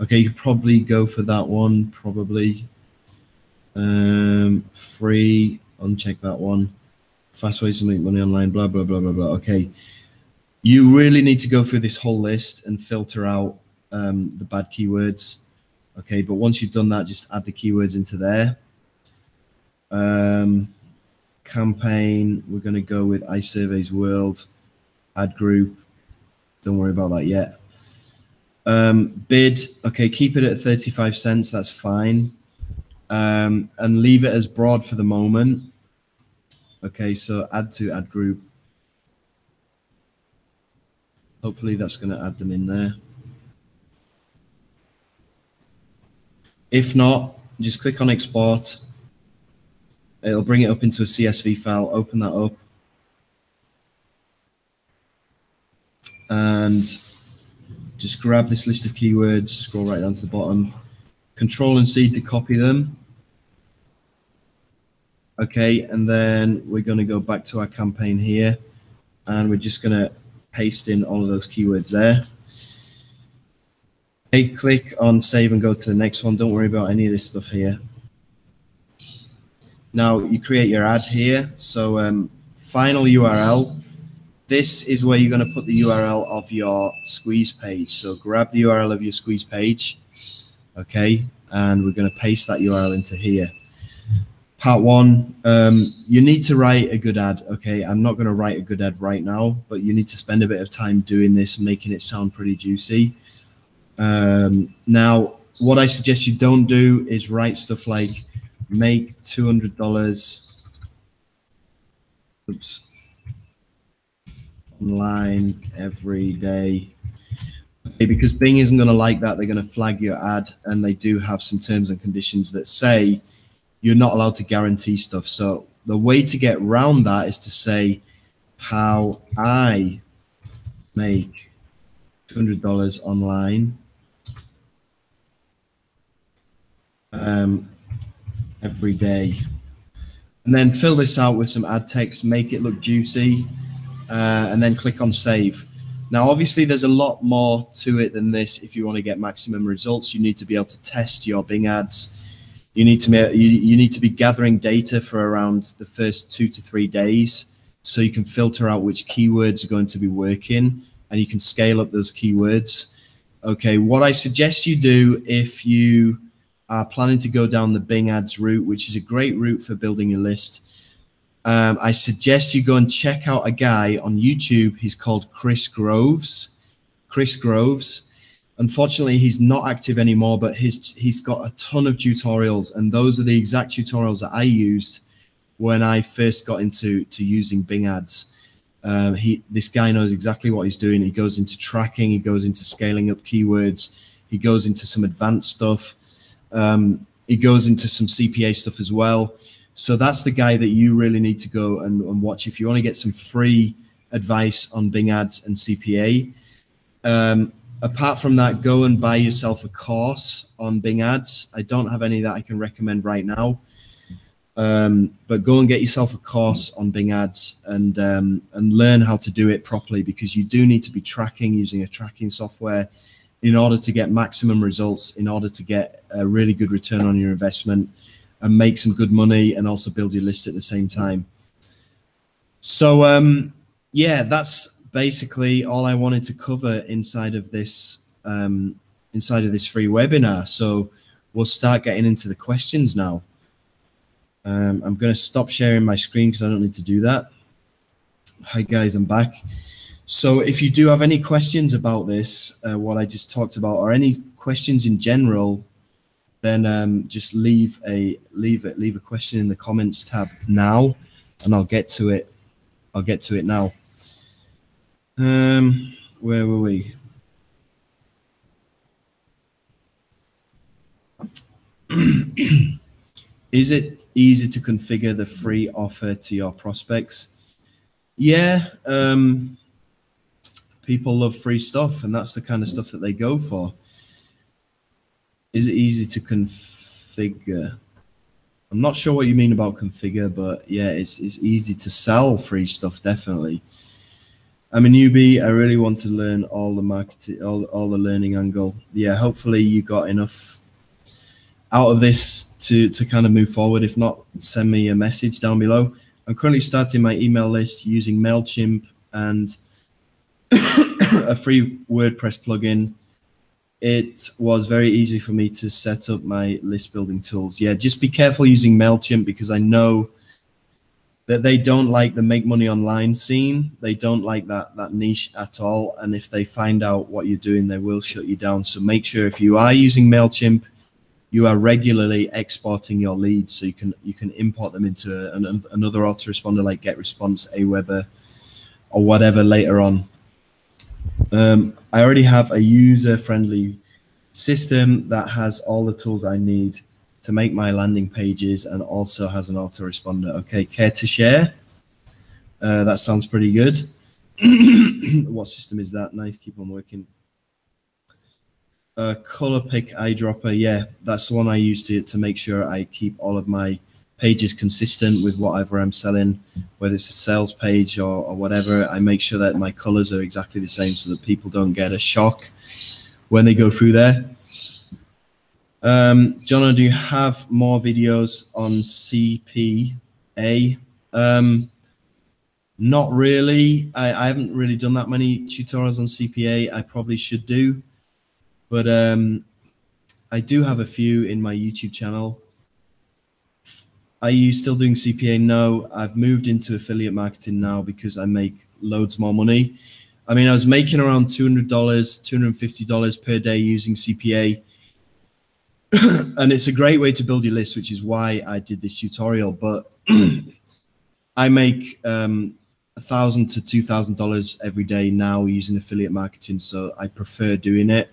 Okay, you could probably go for that one, probably. Free, uncheck that one. Fast ways to make money online, blah, blah, blah, blah, blah. Okay. You really need to go through this whole list and filter out the bad keywords. Okay, but once you've done that, just add the keywords into there. Campaign, we're going to go with iSurveys World. Ad group, don't worry about that yet. Bid, okay, keep it at 35 cents, that's fine. And leave it as broad for the moment. Okay, so add to ad group. Hopefully that's going to add them in there. If not, just click on export. It'll bring it up into a CSV file. Open that up. And just grab this list of keywords, scroll right down to the bottom. Control and C to copy them. Okay, and then we're going to go back to our campaign here. And we're just going to paste in all of those keywords there. Okay, click on save and go to the next one. Don't worry about any of this stuff here. Now you create your ad here. So final URL. This is where you're going to put the URL of your squeeze page. So grab the URL of your squeeze page. Okay, and we're going to paste that URL into here. Part 1, you need to write a good ad. Okay, I'm not going to write a good ad right now, but you need to spend a bit of time doing this, making it sound pretty juicy. Now, what I suggest you don't do is write stuff like make $200 online every day. Okay, because Bing isn't going to like that. They're going to flag your ad, and they do have some terms and conditions that say you're not allowed to guarantee stuff. So the way to get around that is to say how I make $200 online every day. And then fill this out with some ad text, make it look juicy, and then click on save. Now, obviously, there's a lot more to it than this. If you want to get maximum results, you need to be able to test your Bing ads. You need to be gathering data for around the first 2 to 3 days, so you can filter out which keywords are going to be working, and you can scale up those keywords. Okay, what I suggest you do if you are planning to go down the Bing Ads route, which is a great route for building your list, I suggest you go and check out a guy on YouTube. He's called Chris Groves. Chris Groves. Unfortunately, he's not active anymore, but he's got a ton of tutorials, and those are the exact tutorials that I used when I first got into using Bing Ads. This guy knows exactly what he's doing. He goes into tracking, he goes into scaling up keywords, he goes into some advanced stuff, he goes into some CPA stuff as well. So that's the guy that you really need to go and watch if you want to get some free advice on Bing Ads and CPA. Apart from that, go and buy yourself a course on Bing Ads. I don't have any that I can recommend right now. But go and get yourself a course on Bing Ads and learn how to do it properly, because you do need to be tracking using a tracking software in order to get maximum results, in order to get a really good return on your investment and make some good money and also build your list at the same time. So yeah, that's basically all I wanted to cover inside of this free webinar. So we'll start getting into the questions now. I'm going to stop sharing my screen because I don't need to do that. Hi guys, I'm back. So if you do have any questions about this, what I just talked about, or any questions in general, then just leave a question in the comments tab now, and I'll get to it. I'll get to it now. Where were we? Is it easy to configure the free offer to your prospects? Yeah, people love free stuff, and that's the kind of stuff that they go for. Is it easy to configure? I'm not sure what you mean about configure, but yeah, it's easy to sell free stuff, definitely. I'm a newbie. I really want to learn all the marketing, all the learning angle. Yeah, hopefully you got enough out of this to kind of move forward. If not, send me a message down below. I'm currently starting my email list using MailChimp and a free WordPress plugin. It was very easy for me to set up my list building tools. Yeah, just be careful using MailChimp, because I know that they don't like the make money online scene. They don't like that niche at all. And if they find out what you're doing, they will shut you down. So make sure if you are using MailChimp, you are regularly exporting your leads, so you can import them into another autoresponder like GetResponse, Aweber, or whatever later on. I already have a user-friendly system that has all the tools I need to make my landing pages, and also has an autoresponder. Okay, care to share? That sounds pretty good. What system is that? Nice, keep on working. Color pick eyedropper, yeah, that's the one I use to make sure I keep all of my pages consistent with whatever I'm selling, whether it's a sales page or whatever. I make sure that my colors are exactly the same so that people don't get a shock when they go through there. Jono, do you have more videos on CPA? Not really. I haven't really done that many tutorials on CPA. I probably should do. But I do have a few in my YouTube channel. Are you still doing CPA? No, I've moved into affiliate marketing now because I make loads more money. I mean, I was making around $200, $250 per day using CPA. And it's a great way to build your list, which is why I did this tutorial. But I make $1,000 to $2,000 every day now using affiliate marketing. So I prefer doing it.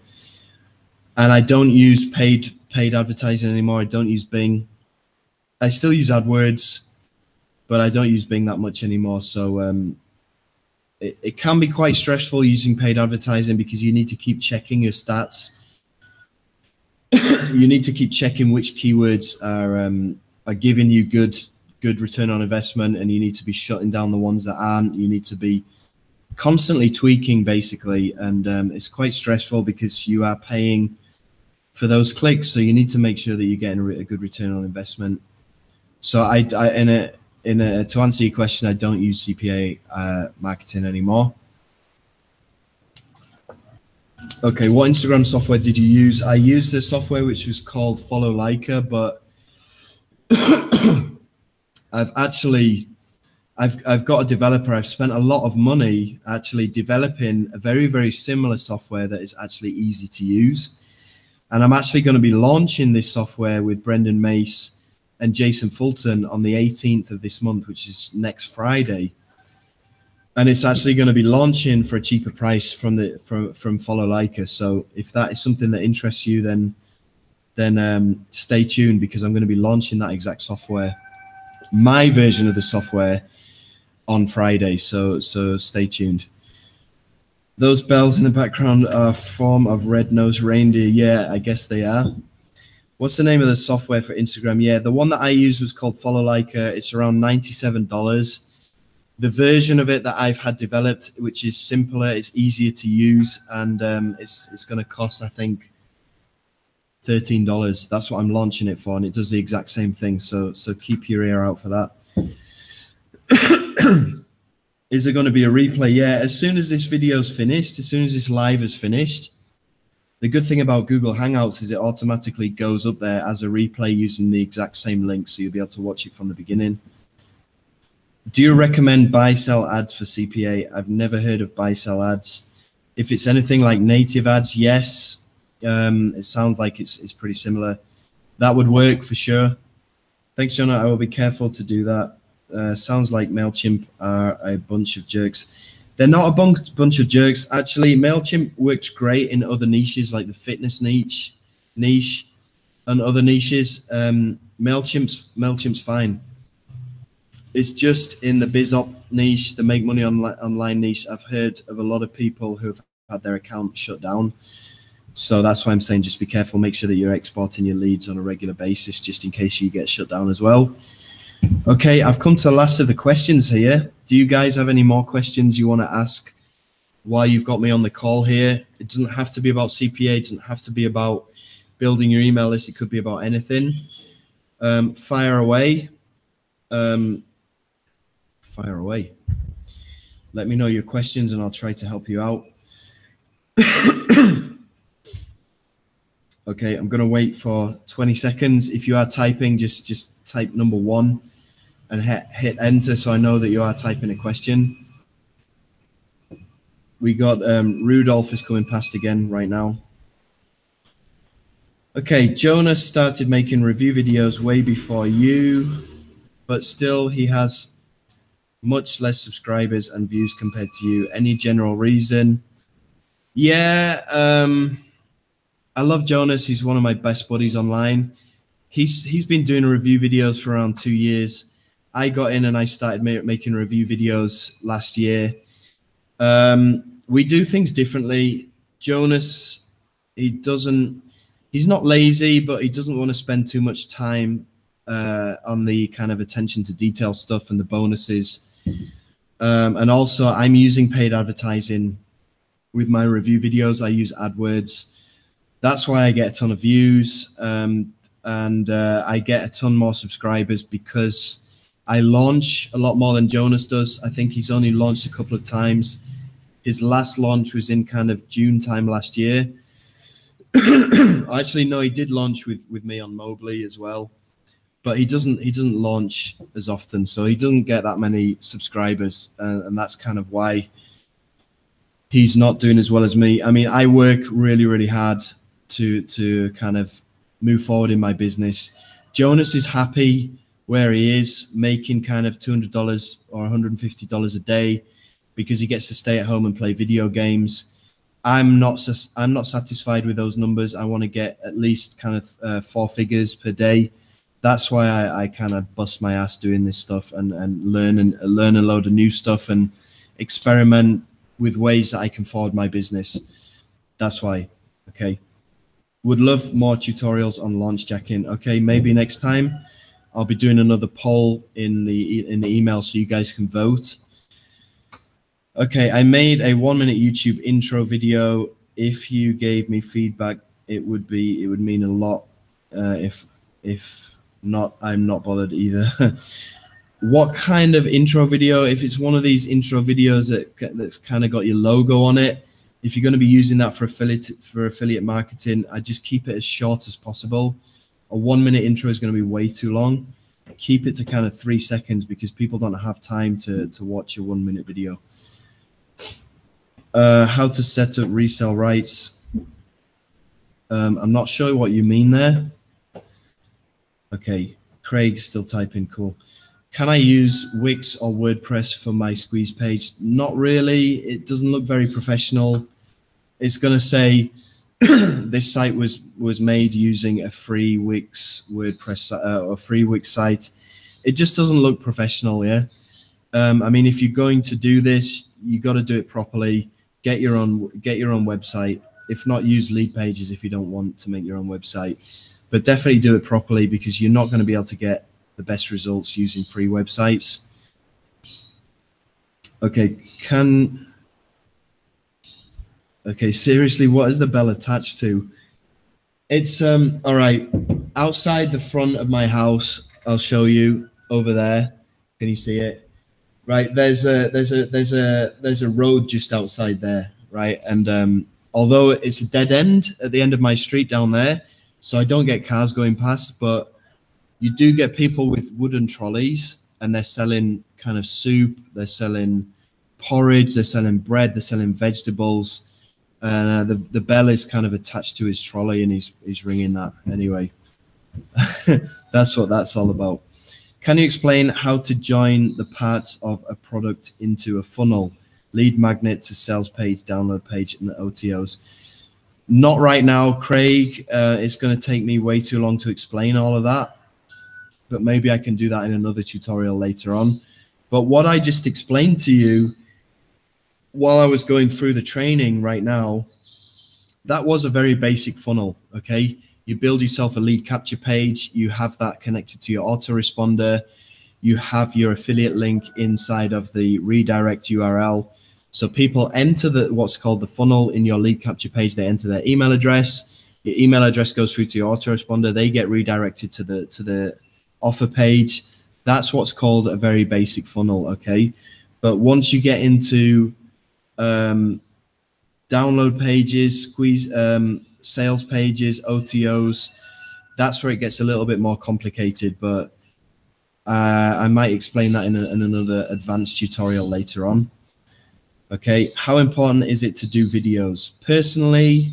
And I don't use paid advertising anymore. I don't use Bing. I still use AdWords, but I don't use Bing that much anymore. So it can be quite stressful using paid advertising, because you need to keep checking your stats. You need to keep checking which keywords are giving you good return on investment, and you need to be shutting down the ones that aren't. You need to be constantly tweaking, basically, and it's quite stressful because you are paying for those clicks, so you need to make sure that you're getting a good return on investment. So to answer your question, I don't use CPA marketing anymore. Okay, what Instagram software did you use? I used a software which was called Follow Liker, but I've got a developer. I've spent a lot of money actually developing a very, very similar software that is actually easy to use. And I'm actually going to be launching this software with Brendan Mace and Jason Fulton on the 18th of this month, which is next Friday. And it's actually going to be launching for a cheaper price from Follow Liker. So if that is something that interests you, then stay tuned, because I'm going to be launching that exact software, my version of the software, on Friday. So stay tuned. Those bells in the background are a form of red-nosed reindeer. Yeah, I guess they are. What's the name of the software for Instagram? Yeah, the one that I used was called Follow Liker. It's around $97. The version of it that I've had developed, which is simpler, it's easier to use, and it's going to cost, I think, $13. That's what I'm launching it for, and it does the exact same thing. So keep your ear out for that. Is there going to be a replay? Yeah, as soon as this video's finished, as soon as this live is finished. The good thing about Google Hangouts is it automatically goes up there as a replay using the exact same link, so you'll be able to watch it from the beginning. Do you recommend buy-sell ads for CPA? I've never heard of buy-sell ads. If it's anything like native ads, yes. It sounds like it's pretty similar. That would work for sure. Thanks, Jonah. I will be careful to do that. Sounds like MailChimp are a bunch of jerks. They're not a bunch of jerks. Actually, MailChimp works great in other niches like the fitness niche and other niches. MailChimp's fine. It's just in the BizOp niche, the make money online niche. I've heard of a lot of people who have had their account shut down. So that's why I'm saying just be careful. Make sure that you're exporting your leads on a regular basis, just in case you get shut down as well. Okay, I've come to the last of the questions here. Do you guys have any more questions you want to ask while you've got me on the call here? It doesn't have to be about CPA. It doesn't have to be about building your email list. It could be about anything. Fire away. Fire away. Let me know your questions and I'll try to help you out. Okay, I'm going to wait for 20 seconds. If you are typing, just type number 1 and hit enter so I know that you are typing a question. We got Rudolph is coming past again right now. Okay, Jonas started making review videos way before you, but still he has much less subscribers and views compared to you. Any general reason? Yeah, I love Jonas. He's one of my best buddies online. He's been doing review videos for around 2 years. I got in and I started making review videos last year. We do things differently. Jonas, he's not lazy, but he doesn't want to spend too much time on the kind of attention to detail stuff and the bonuses. And also I'm using paid advertising with my review videos. I use AdWords. That's why I get a ton of views, and I get a ton more subscribers because I launch a lot more than Jonas does. I think he's only launched a couple of times. His last launch was in kind of June time last year. Actually, no, he did launch with me on Mobley as well, but he doesn't launch as often, so he doesn't get that many subscribers, and that's kind of why he's not doing as well as me. I mean, I work really, really hard to kind of move forward in my business. Jonas is happy where he is, making kind of $200 or $150 a day because he gets to stay at home and play video games. I'm not satisfied with those numbers. I want to get at least kind of 4 figures per day. That's why I kind of bust my ass doing this stuff and learn a load of new stuff and experiment with ways that I can forward my business. That's why. Okay. Would love more tutorials on launch jacking. Okay, maybe next time I'll be doing another poll in the email so you guys can vote. Okay, I made a 1-minute YouTube intro video. If you gave me feedback, it would mean a lot. If not, I'm not bothered either. What kind of intro video? If it's one of these intro videos that's kind of got your logo on it, If you're going to be using that for affiliate marketing, I just keep it as short as possible. A 1 minute intro is going to be way too long. Keep it to kind of 3 seconds because people don't have time to watch a 1 minute video. How to set up resale rights. I'm not sure what you mean there. Okay, Craig's still typing, cool. Can I use Wix or WordPress for my squeeze page? Not really. It doesn't look very professional. It's going to say this site was made using a free Wix WordPress or free Wix site. It just doesn't look professional, yeah. I mean, if you're going to do this, you got to do it properly. Get your own website. If not, use lead pages if you don't want to make your own website. But definitely do it properly because you're not going to be able to get the best results using free websites. Okay, seriously, what is the bell attached to? It's all right, outside the front of my house. I'll show you over there. Can you see it? Right, there's a road just outside there, right? And although it's a dead end at the end of my street down there, so I don't get cars going past, but you do get people with wooden trolleys and they're selling kind of soup, they're selling porridge, they're selling bread, they're selling vegetables. And the bell is kind of attached to his trolley and he's ringing that anyway. That's what that's all about. Can you explain how to join the parts of a product into a funnel? Lead magnet to sales page, download page, and OTOs. Not right now, Craig. It's going to take me way too long to explain all of that. But maybe I can do that in another tutorial later on. But what I just explained to you while I was going through the training right now, that was a very basic funnel, okay? You build yourself a lead capture page. You have that connected to your autoresponder. You have your affiliate link inside of the redirect URL. So people enter what's called the funnel in your lead capture page. They enter their email address. Your email address goes through to your autoresponder. They get redirected to the offer page. That's what's called a very basic funnel, okay? But once you get into download pages, sales pages, OTOs, that's where it gets a little bit more complicated, but I might explain that in another advanced tutorial later on. Okay, how important is it to do videos? Personally,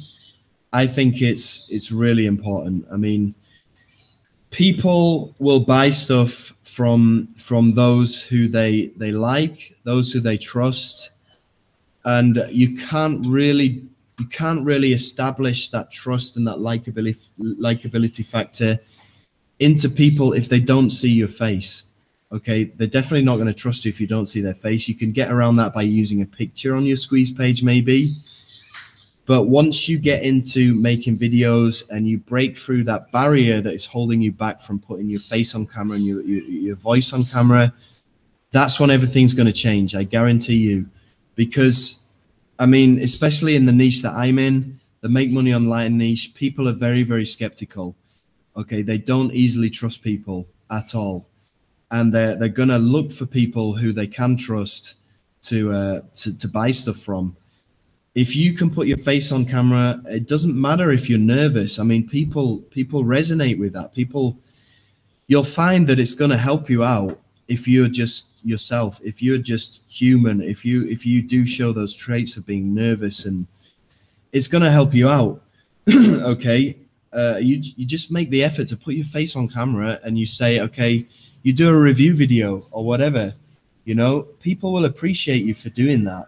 I think it's really important. I mean, people will buy stuff from those who they like, those who they trust, and you can't really establish that trust and that likability factor into people if they don't see your face. Okay, they're definitely not going to trust you if you don't see their face. You can get around that by using a picture on your squeeze page maybe. But once you get into making videos and you break through that barrier that is holding you back from putting your face on camera and your voice on camera, that's when everything's going to change, I guarantee you. Because, I mean, especially in the niche that I'm in, the make money online niche, people are very, very skeptical. Okay, they don't easily trust people at all. And they're going to look for people who they can trust to buy stuff from. If you can put your face on camera, it doesn't matter if you're nervous. I mean, people resonate with that. You'll find that it's going to help you out if you're just yourself, if you're just human, if you do show those traits of being nervous, and it's going to help you out. Okay, you just make the effort to put your face on camera and you say, okay, you do a review video or whatever, you know, people will appreciate you for doing that.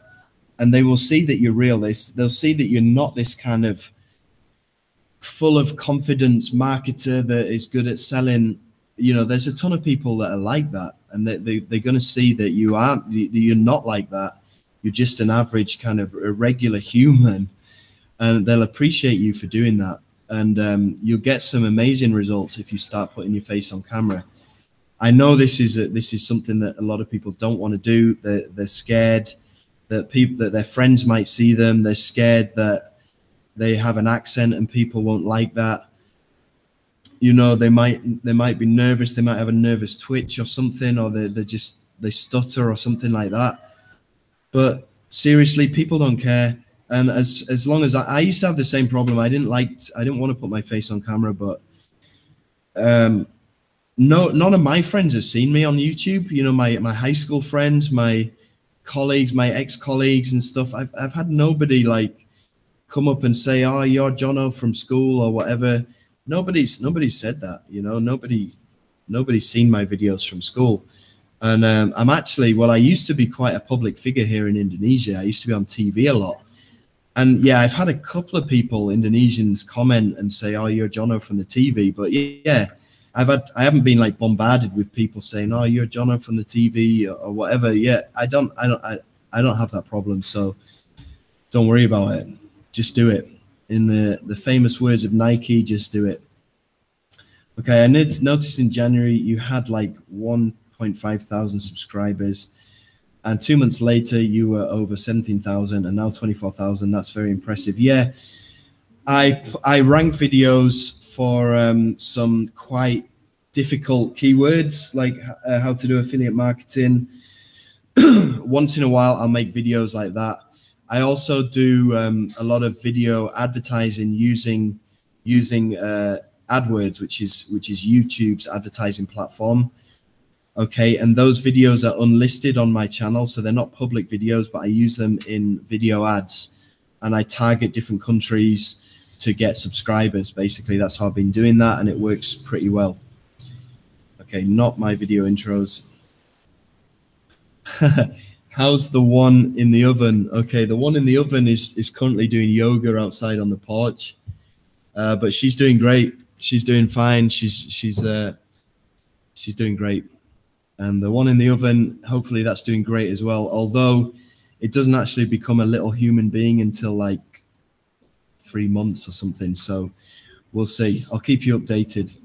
And they will see that you're real. They'll see that you're not this kind of full of confidence marketer that is good at selling. You know, there's a ton of people that are like that. And they're going to see that you're not like that. You're just an average kind of a regular human. And they'll appreciate you for doing that. And you'll get some amazing results if you start putting your face on camera. I know this is something that a lot of people don't want to do. They're scared that their friends might see them. They're scared that they have an accent and people won't like that. You know, they might be nervous. They might have a nervous twitch or something, or they stutter or something like that. But seriously, people don't care. And as long as I used to have the same problem. I didn't want to put my face on camera, but none of my friends have seen me on YouTube. You know, my high school friends, my colleagues, my ex-colleagues and stuff. I've had nobody like come up and say, "Oh, you're Jono from school" or whatever. Nobody's said that. You know, nobody's seen my videos from school. And I'm actually, well, I used to be quite a public figure here in Indonesia. I used to be on TV a lot. And yeah, I've had a couple of people, Indonesians, comment and say, "Oh, you're Jono from the TV." But yeah, I haven't been like bombarded with people saying, "Oh, you're Jono from the TV" or whatever. Yeah, I don't have that problem. So don't worry about it. Just do it. In the famous words of Nike, just do it. Okay, I noticed in January you had like 1.5 thousand subscribers. And 2 months later, you were over 17,000 and now 24,000. That's very impressive. Yeah, I rank videos for some quite difficult keywords, like how to do affiliate marketing. Once in a while, I'll make videos like that. I also do a lot of video advertising using AdWords, which is YouTube's advertising platform. Okay, and those videos are unlisted on my channel, so they're not public videos, but I use them in video ads, and I target different countries to get subscribers. Basically, that's how I've been doing that, and it works pretty well. Okay, not my video intros. How's the one in the oven? Okay, the one in the oven is currently doing yoga outside on the porch, but she's doing great. She's doing fine. She's doing great. And the one in the oven, hopefully that's doing great as well. Although it doesn't actually become a little human being until like 3 months or something. So we'll see. I'll keep you updated.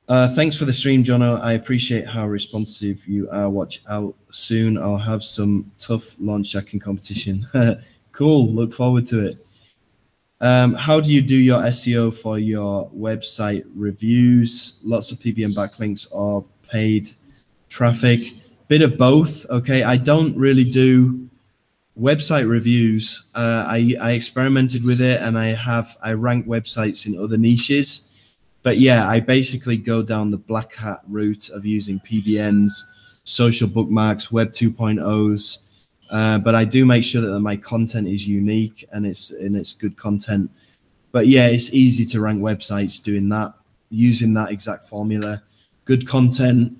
Thanks for the stream, Jono. I appreciate how responsive you are. Watch out soon. I'll have some tough launch jacking competition. Cool. Look forward to it. How do you do your SEO for your website reviews? Lots of PBN backlinks or paid traffic? Bit of both. Okay, I don't really do website reviews. I experimented with it, and I rank websites in other niches. But yeah, I basically go down the black hat route of using PBNs, social bookmarks, Web 2.0s. But I do make sure that my content is unique and it's good content. But yeah, it's easy to rank websites doing that, using that exact formula. Good content,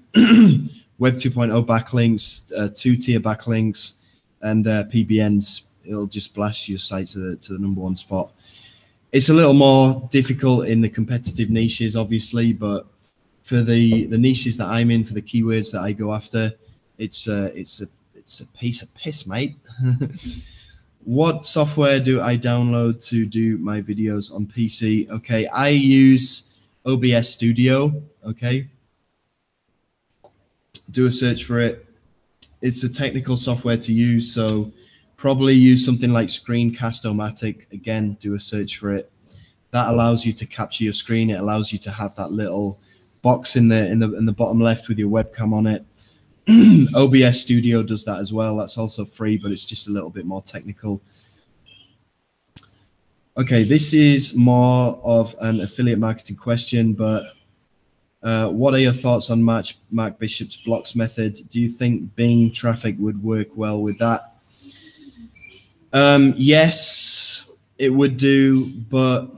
Web 2.0 backlinks, 2-tier backlinks, and PBNs. It'll just blast your site to the #1 spot. It's a little more difficult in the competitive niches, obviously, but for the niches that I'm in, for the keywords that I go after, it's a piece of piss, mate. What software do I download to do my videos on PC? Okay, I use OBS Studio. Okay, do a search for it. It's a technical software to use, so probably use something like Screencast-O-Matic. Again, do a search for it. That allows you to capture your screen. It allows you to have that little box in the bottom left with your webcam on it. OBS Studio does that as well. That's also free, but it's just a little bit more technical. Okay, this is more of an affiliate marketing question, but what are your thoughts on Mark Bishop's blocks method? Do you think Bing traffic would work well with that? Yes, it would do, but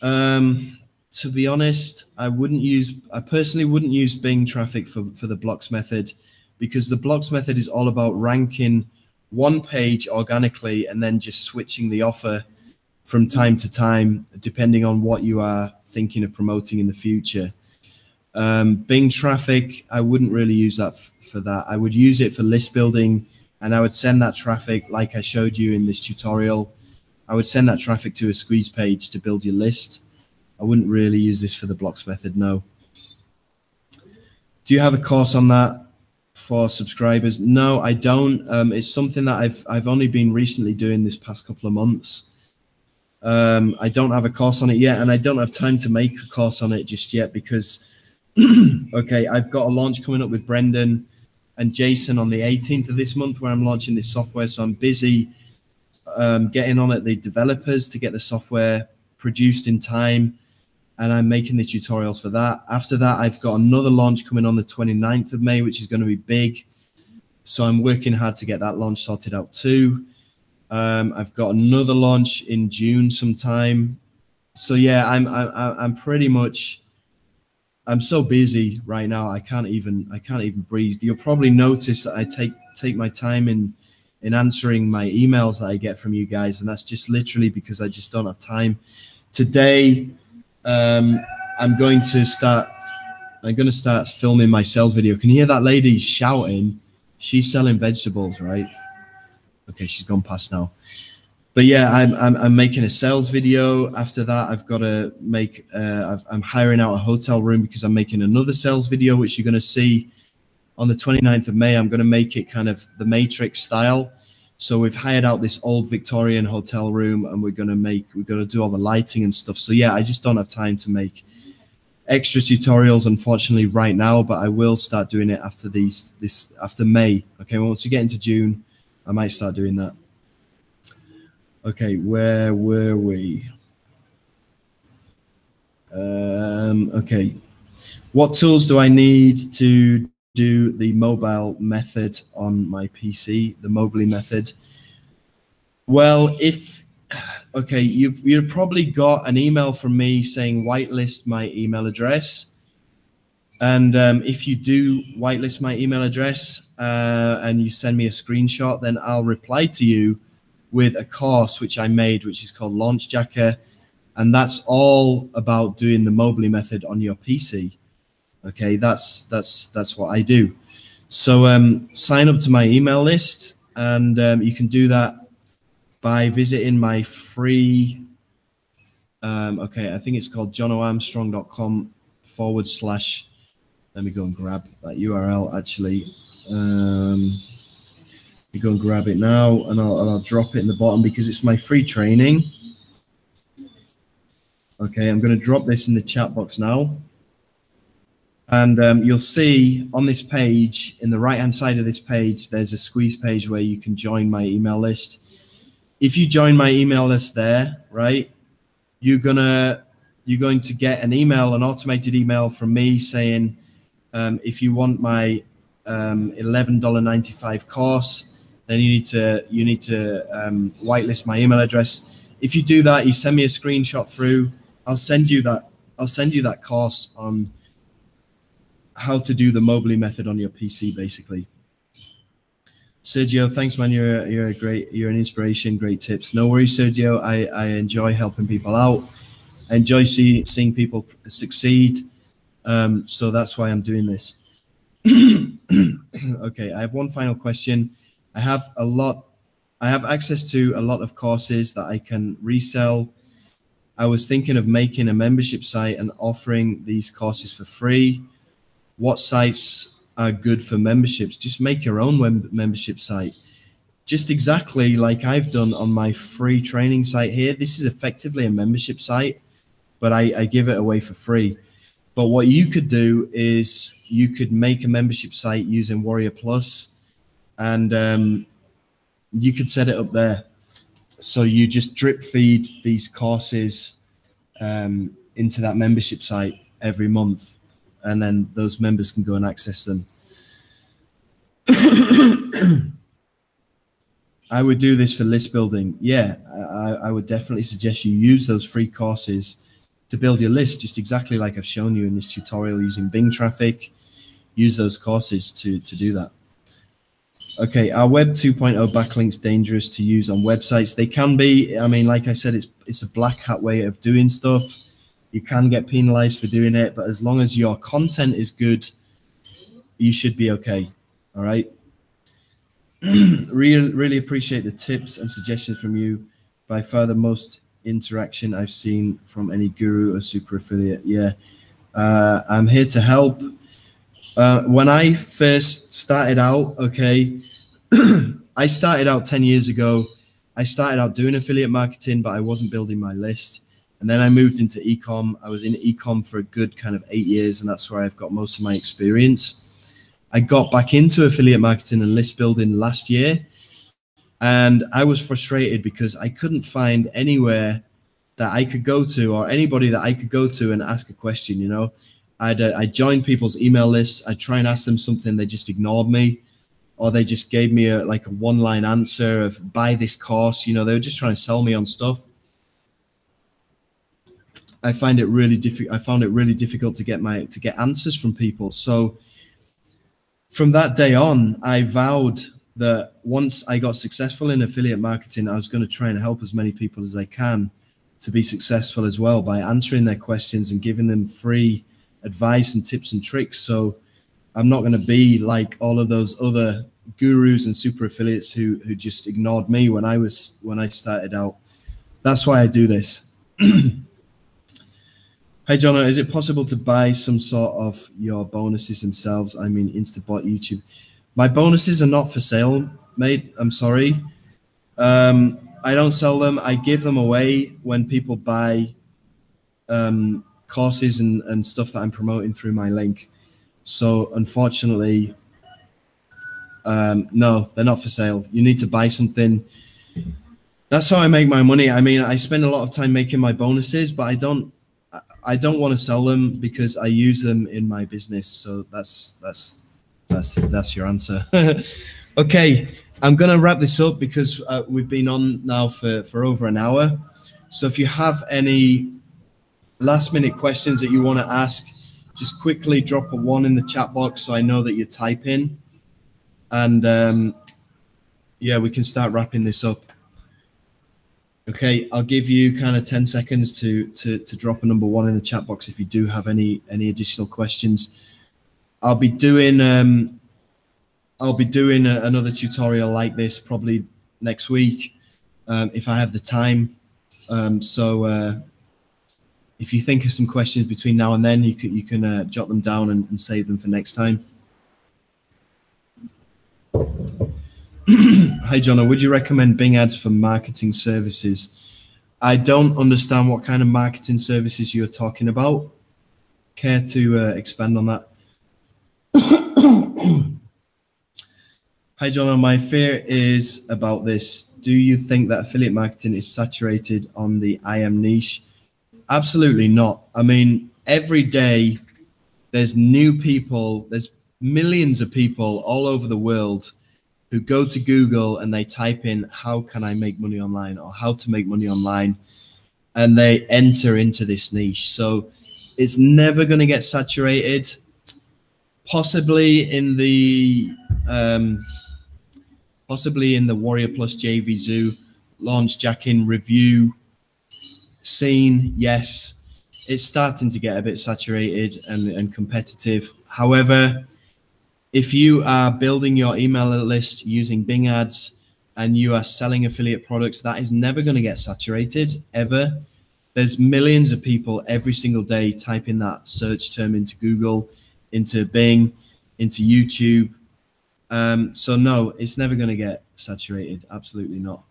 to be honest, I personally wouldn't use Bing traffic for the blocks method, because the blocks method is all about ranking one page organically and then just switching the offer from time to time, depending on what you are thinking of promoting in the future. Bing traffic, I wouldn't really use that for that. I would use it for list building, and I would send that traffic, like I showed you in this tutorial. I would send that traffic to a squeeze page to build your list. I wouldn't really use this for the blocks method, no. Do you have a course on that for subscribers? No, I don't. It's something that I've only been recently doing this past couple of months. I don't have a course on it yet, and I don't have time to make a course on it just yet because, okay, I've got a launch coming up with Brendan. and Jason on the 18th of this month, where I'm launching this software. So I'm busy getting on at the developers to get the software produced in time, and I'm making the tutorials for that. After that, I've got another launch coming on the 29th of May, which is going to be big. So I'm working hard to get that launch sorted out too. I've got another launch in June sometime. So yeah, I'm pretty much, I'm so busy right now. I can't even breathe. You'll probably notice that I take my time in answering my emails that I get from you guys, and that's just literally because I just don't have time. Today, I'm going to start filming my sales video. Can you hear that lady shouting? She's selling vegetables, right? Okay, she's gone past now. But yeah, I'm making a sales video. After that, I've got to make, I'm hiring out a hotel room because I'm making another sales video, which you're going to see on the 29th of May. I'm going to make it kind of the Matrix style. So we've hired out this old Victorian hotel room, and we're going to do all the lighting and stuff. So yeah, I just don't have time to make extra tutorials, unfortunately, right now, but I will start doing it after after May. Okay, once we get into June, I might start doing that. Okay, where were we? Okay, what tools do I need to do the mobile method on my PC, the mobily method? Well, okay, you've probably got an email from me saying whitelist my email address. And if you do whitelist my email address and you send me a screenshot, then I'll reply to you with a course which I made, which is called Launch Jacker. And that's all about doing the mobily method on your PC. Okay, that's what I do. So sign up to my email list, and you can do that by visiting my free, okay, I think it's called johnoarmstrong.com / let me go and grab that URL actually. You go and grab it now, and I'll drop it in the bottom because it's my free training. Okay, I'm going to drop this in the chat box now. And you'll see on this page, in the right-hand side of this page, there's a squeeze page where you can join my email list. If you join my email list there, right, you're going to get an email, an automated email from me saying, if you want my $11.95 course, then you need to whitelist my email address. If you do that, you send me a screenshot through. I'll send you that course on how to do the mobily method on your PC, basically. Sergio, thanks, man. You're an inspiration. Great tips. No worries, Sergio. I enjoy helping people out. I enjoy seeing people succeed. So that's why I'm doing this. Okay, I have one final question. I have access to a lot of courses that I can resell. I was thinking of making a membership site and offering these courses for free. What sites are good for memberships? Just make your own membership site. Just exactly like I've done on my free training site here. This is effectively a membership site, but I give it away for free. But what you could do is you could make a membership site using Warrior Plus, and you could set it up there. So you just drip feed these courses into that membership site every month, and then those members can go and access them. I would do this for list building. Yeah, I would definitely suggest you use those free courses to build your list, just exactly like I've shown you in this tutorial using Bing traffic. Use those courses to do that. Okay, are Web 2.0 backlinks dangerous to use on websites? They can be. I mean, like I said, it's a black hat way of doing stuff. You can get penalized for doing it, but as long as your content is good, you should be okay. All right. Really appreciate the tips and suggestions from you. By far the most interaction I've seen from any guru or super affiliate. Yeah, I'm here to help. When I first started out, okay, I started out 10 years ago. I started out doing affiliate marketing, but I wasn't building my list. And then I moved into e-com. I was in e-com for a good kind of 8 years, and that's where I've got most of my experience. I got back into affiliate marketing and list building last year, and I was frustrated because I couldn't find anywhere that I could go to or anybody that I could go to and ask a question. You know, I'd join people's email lists. I'd try and ask them something. They just ignored me, or they just gave me a one-line answer of buy this course. You know, they were just trying to sell me on stuff. I found it really difficult to get answers from people. So from that day on, I vowed that once I got successful in affiliate marketing, I was going to try and help as many people as I can to be successful as well by answering their questions and giving them free advice and tips and tricks. So I'm not going to be like all of those other gurus and super affiliates who just ignored me when I started out. That's why I do this. Hey, Jono, is it possible to buy some sort of your bonuses themselves? I mean, Instabot, YouTube. My bonuses are not for sale, mate. I'm sorry. I don't sell them. I give them away when people buy courses and stuff that I'm promoting through my link. So unfortunately, no, they're not for sale. You need to buy something. That's how I make my money. I mean, I spend a lot of time making my bonuses, but I don't want to sell them because I use them in my business. So that's your answer. Okay, I'm gonna wrap this up because we've been on now for over an hour. So if you have any last minute questions that you want to ask, just quickly drop a 1 in the chat box so I know that you're typing, and yeah, we can start wrapping this up. Okay, I'll give you kind of 10 seconds to drop a number 1 in the chat box if you do have any additional questions. I'll be doing another tutorial like this probably next week if I have the time. So if you think of some questions between now and then, you can jot them down and save them for next time. Hi, Jono, would you recommend Bing ads for marketing services? I don't understand what kind of marketing services you're talking about. Care to expand on that? Hi, Jono, my fear is about this. Do you think that affiliate marketing is saturated on the IM niche? Absolutely not. I mean, every day there's new people, there's millions of people all over the world who go to Google and they type in, how can I make money online, or how to make money online, and they enter into this niche. So it's never going to get saturated. Possibly in the Warrior Plus JV Zoo launch jacking review scene, yes, it's starting to get a bit saturated and competitive. However, if you are building your email list using Bing ads and you are selling affiliate products, that is never going to get saturated ever. There's millions of people every single day typing that search term into Google, into Bing, into YouTube. So no, it's never going to get saturated. Absolutely not.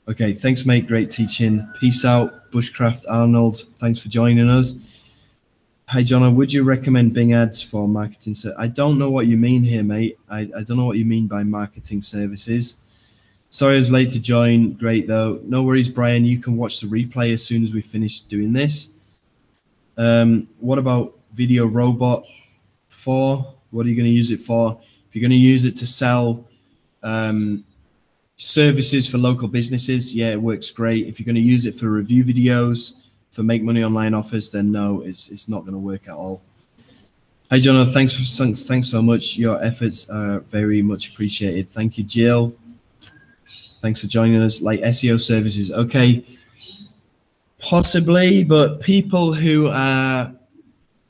Okay, thanks, mate. Great teaching. Peace out. Bushcraft Arnold, thanks for joining us. Hi, Jono, would you recommend Bing ads for marketing? I don't know what you mean here, mate. I don't know what you mean by marketing services. Sorry I was late to join. Great, though. No worries, Brian. You can watch the replay as soon as we finish doing this. What about Video Robot 4? What are you going to use it for? If you're going to use it to sell services for local businesses, yeah, it works great. If you're going to use it for review videos, for make money online offers, then no, it's not going to work at all. Hi, Jono, thanks so much. Your efforts are very much appreciated. Thank you, Jill. Thanks for joining us. Like SEO services, okay, possibly, but people who are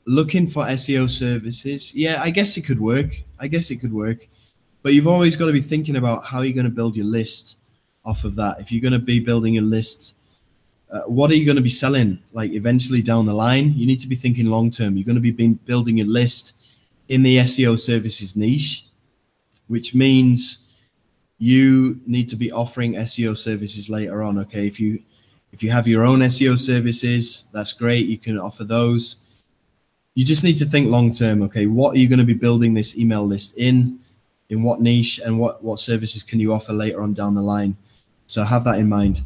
looking for SEO services, yeah, I guess it could work. But you've always got to be thinking about how you're going to build your list off of that. If you're going to be building a list, what are you going to be selling? Like eventually down the line, you need to be thinking long term. You're going to be building a list in the SEO services niche, which means you need to be offering SEO services later on. Okay, if you have your own SEO services, that's great. You can offer those. you just need to think long term. Okay, what are you going to be building this email list in what niche, and what services can you offer later on down the line? So have that in mind.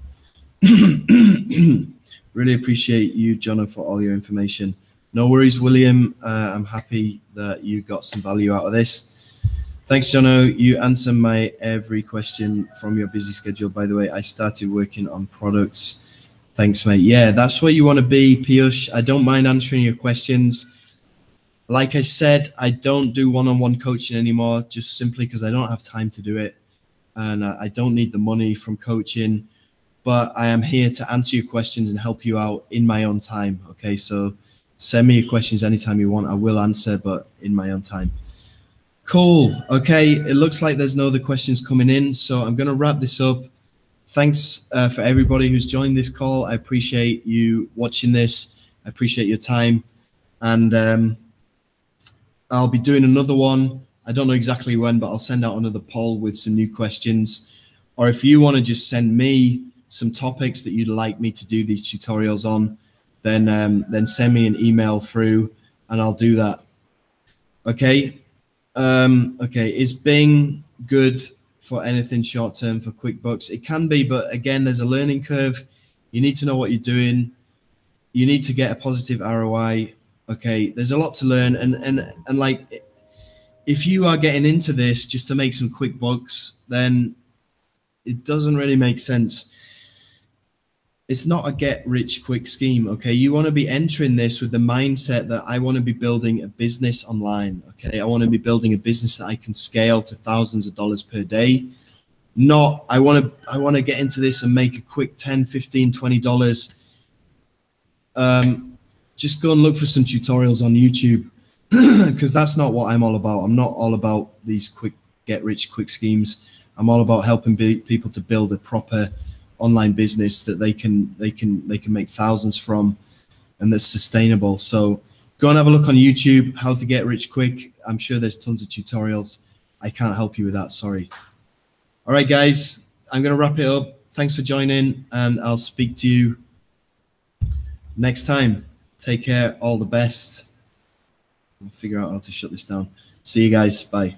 Really appreciate you, John, for all your information. No worries, William. I'm happy that you got some value out of this. Thanks, Jono. You answer my every question from your busy schedule. By the way, I started working on products. Thanks, mate. Yeah, that's where you want to be, Piyush. I don't mind answering your questions. Like I said, I don't do one-on-one coaching anymore, just simply because I don't have time to do it. And I don't need the money from coaching, but I am here to answer your questions and help you out in my own time. Okay, so send me your questions anytime you want. I will answer, but in my own time. Cool. Okay, it looks like there's no other questions coming in, so I'm going to wrap this up. Thanks for everybody who's joined this call. I appreciate you watching this. I appreciate your time. And I'll be doing another one. I don't know exactly when, but I'll send out another poll with some new questions. Or if you want to just send me some topics that you'd like me to do these tutorials on, then send me an email through and I'll do that. Okay. Okay. Is Bing good for anything short term for QuickBooks? It can be, but again, there's a learning curve. You need to know what you're doing. You need to get a positive ROI. Okay. There's a lot to learn. And like, if you are getting into this just to make some quick bucks, then it doesn't really make sense. It's not a get rich quick scheme. Okay. You want to be entering this with the mindset that I want to be building a business online. Okay. I want to be building a business that I can scale to thousands of dollars per day. Not, I want to get into this and make a quick 10, 15, $20. Just go and look for some tutorials on YouTube, because that's not what I'm all about. I'm not all about these quick get rich quick schemes. I'm all about helping people to build a proper online business that they can make thousands from, and that's sustainable. So go and have a look on YouTube, how to get rich quick. I'm sure there's tons of tutorials. I can't help you with that, sorry. All right, guys, I'm going to wrap it up. Thanks for joining, and I'll speak to you next time. Take care. All the best. I'll figure out how to shut this down. See you guys. Bye.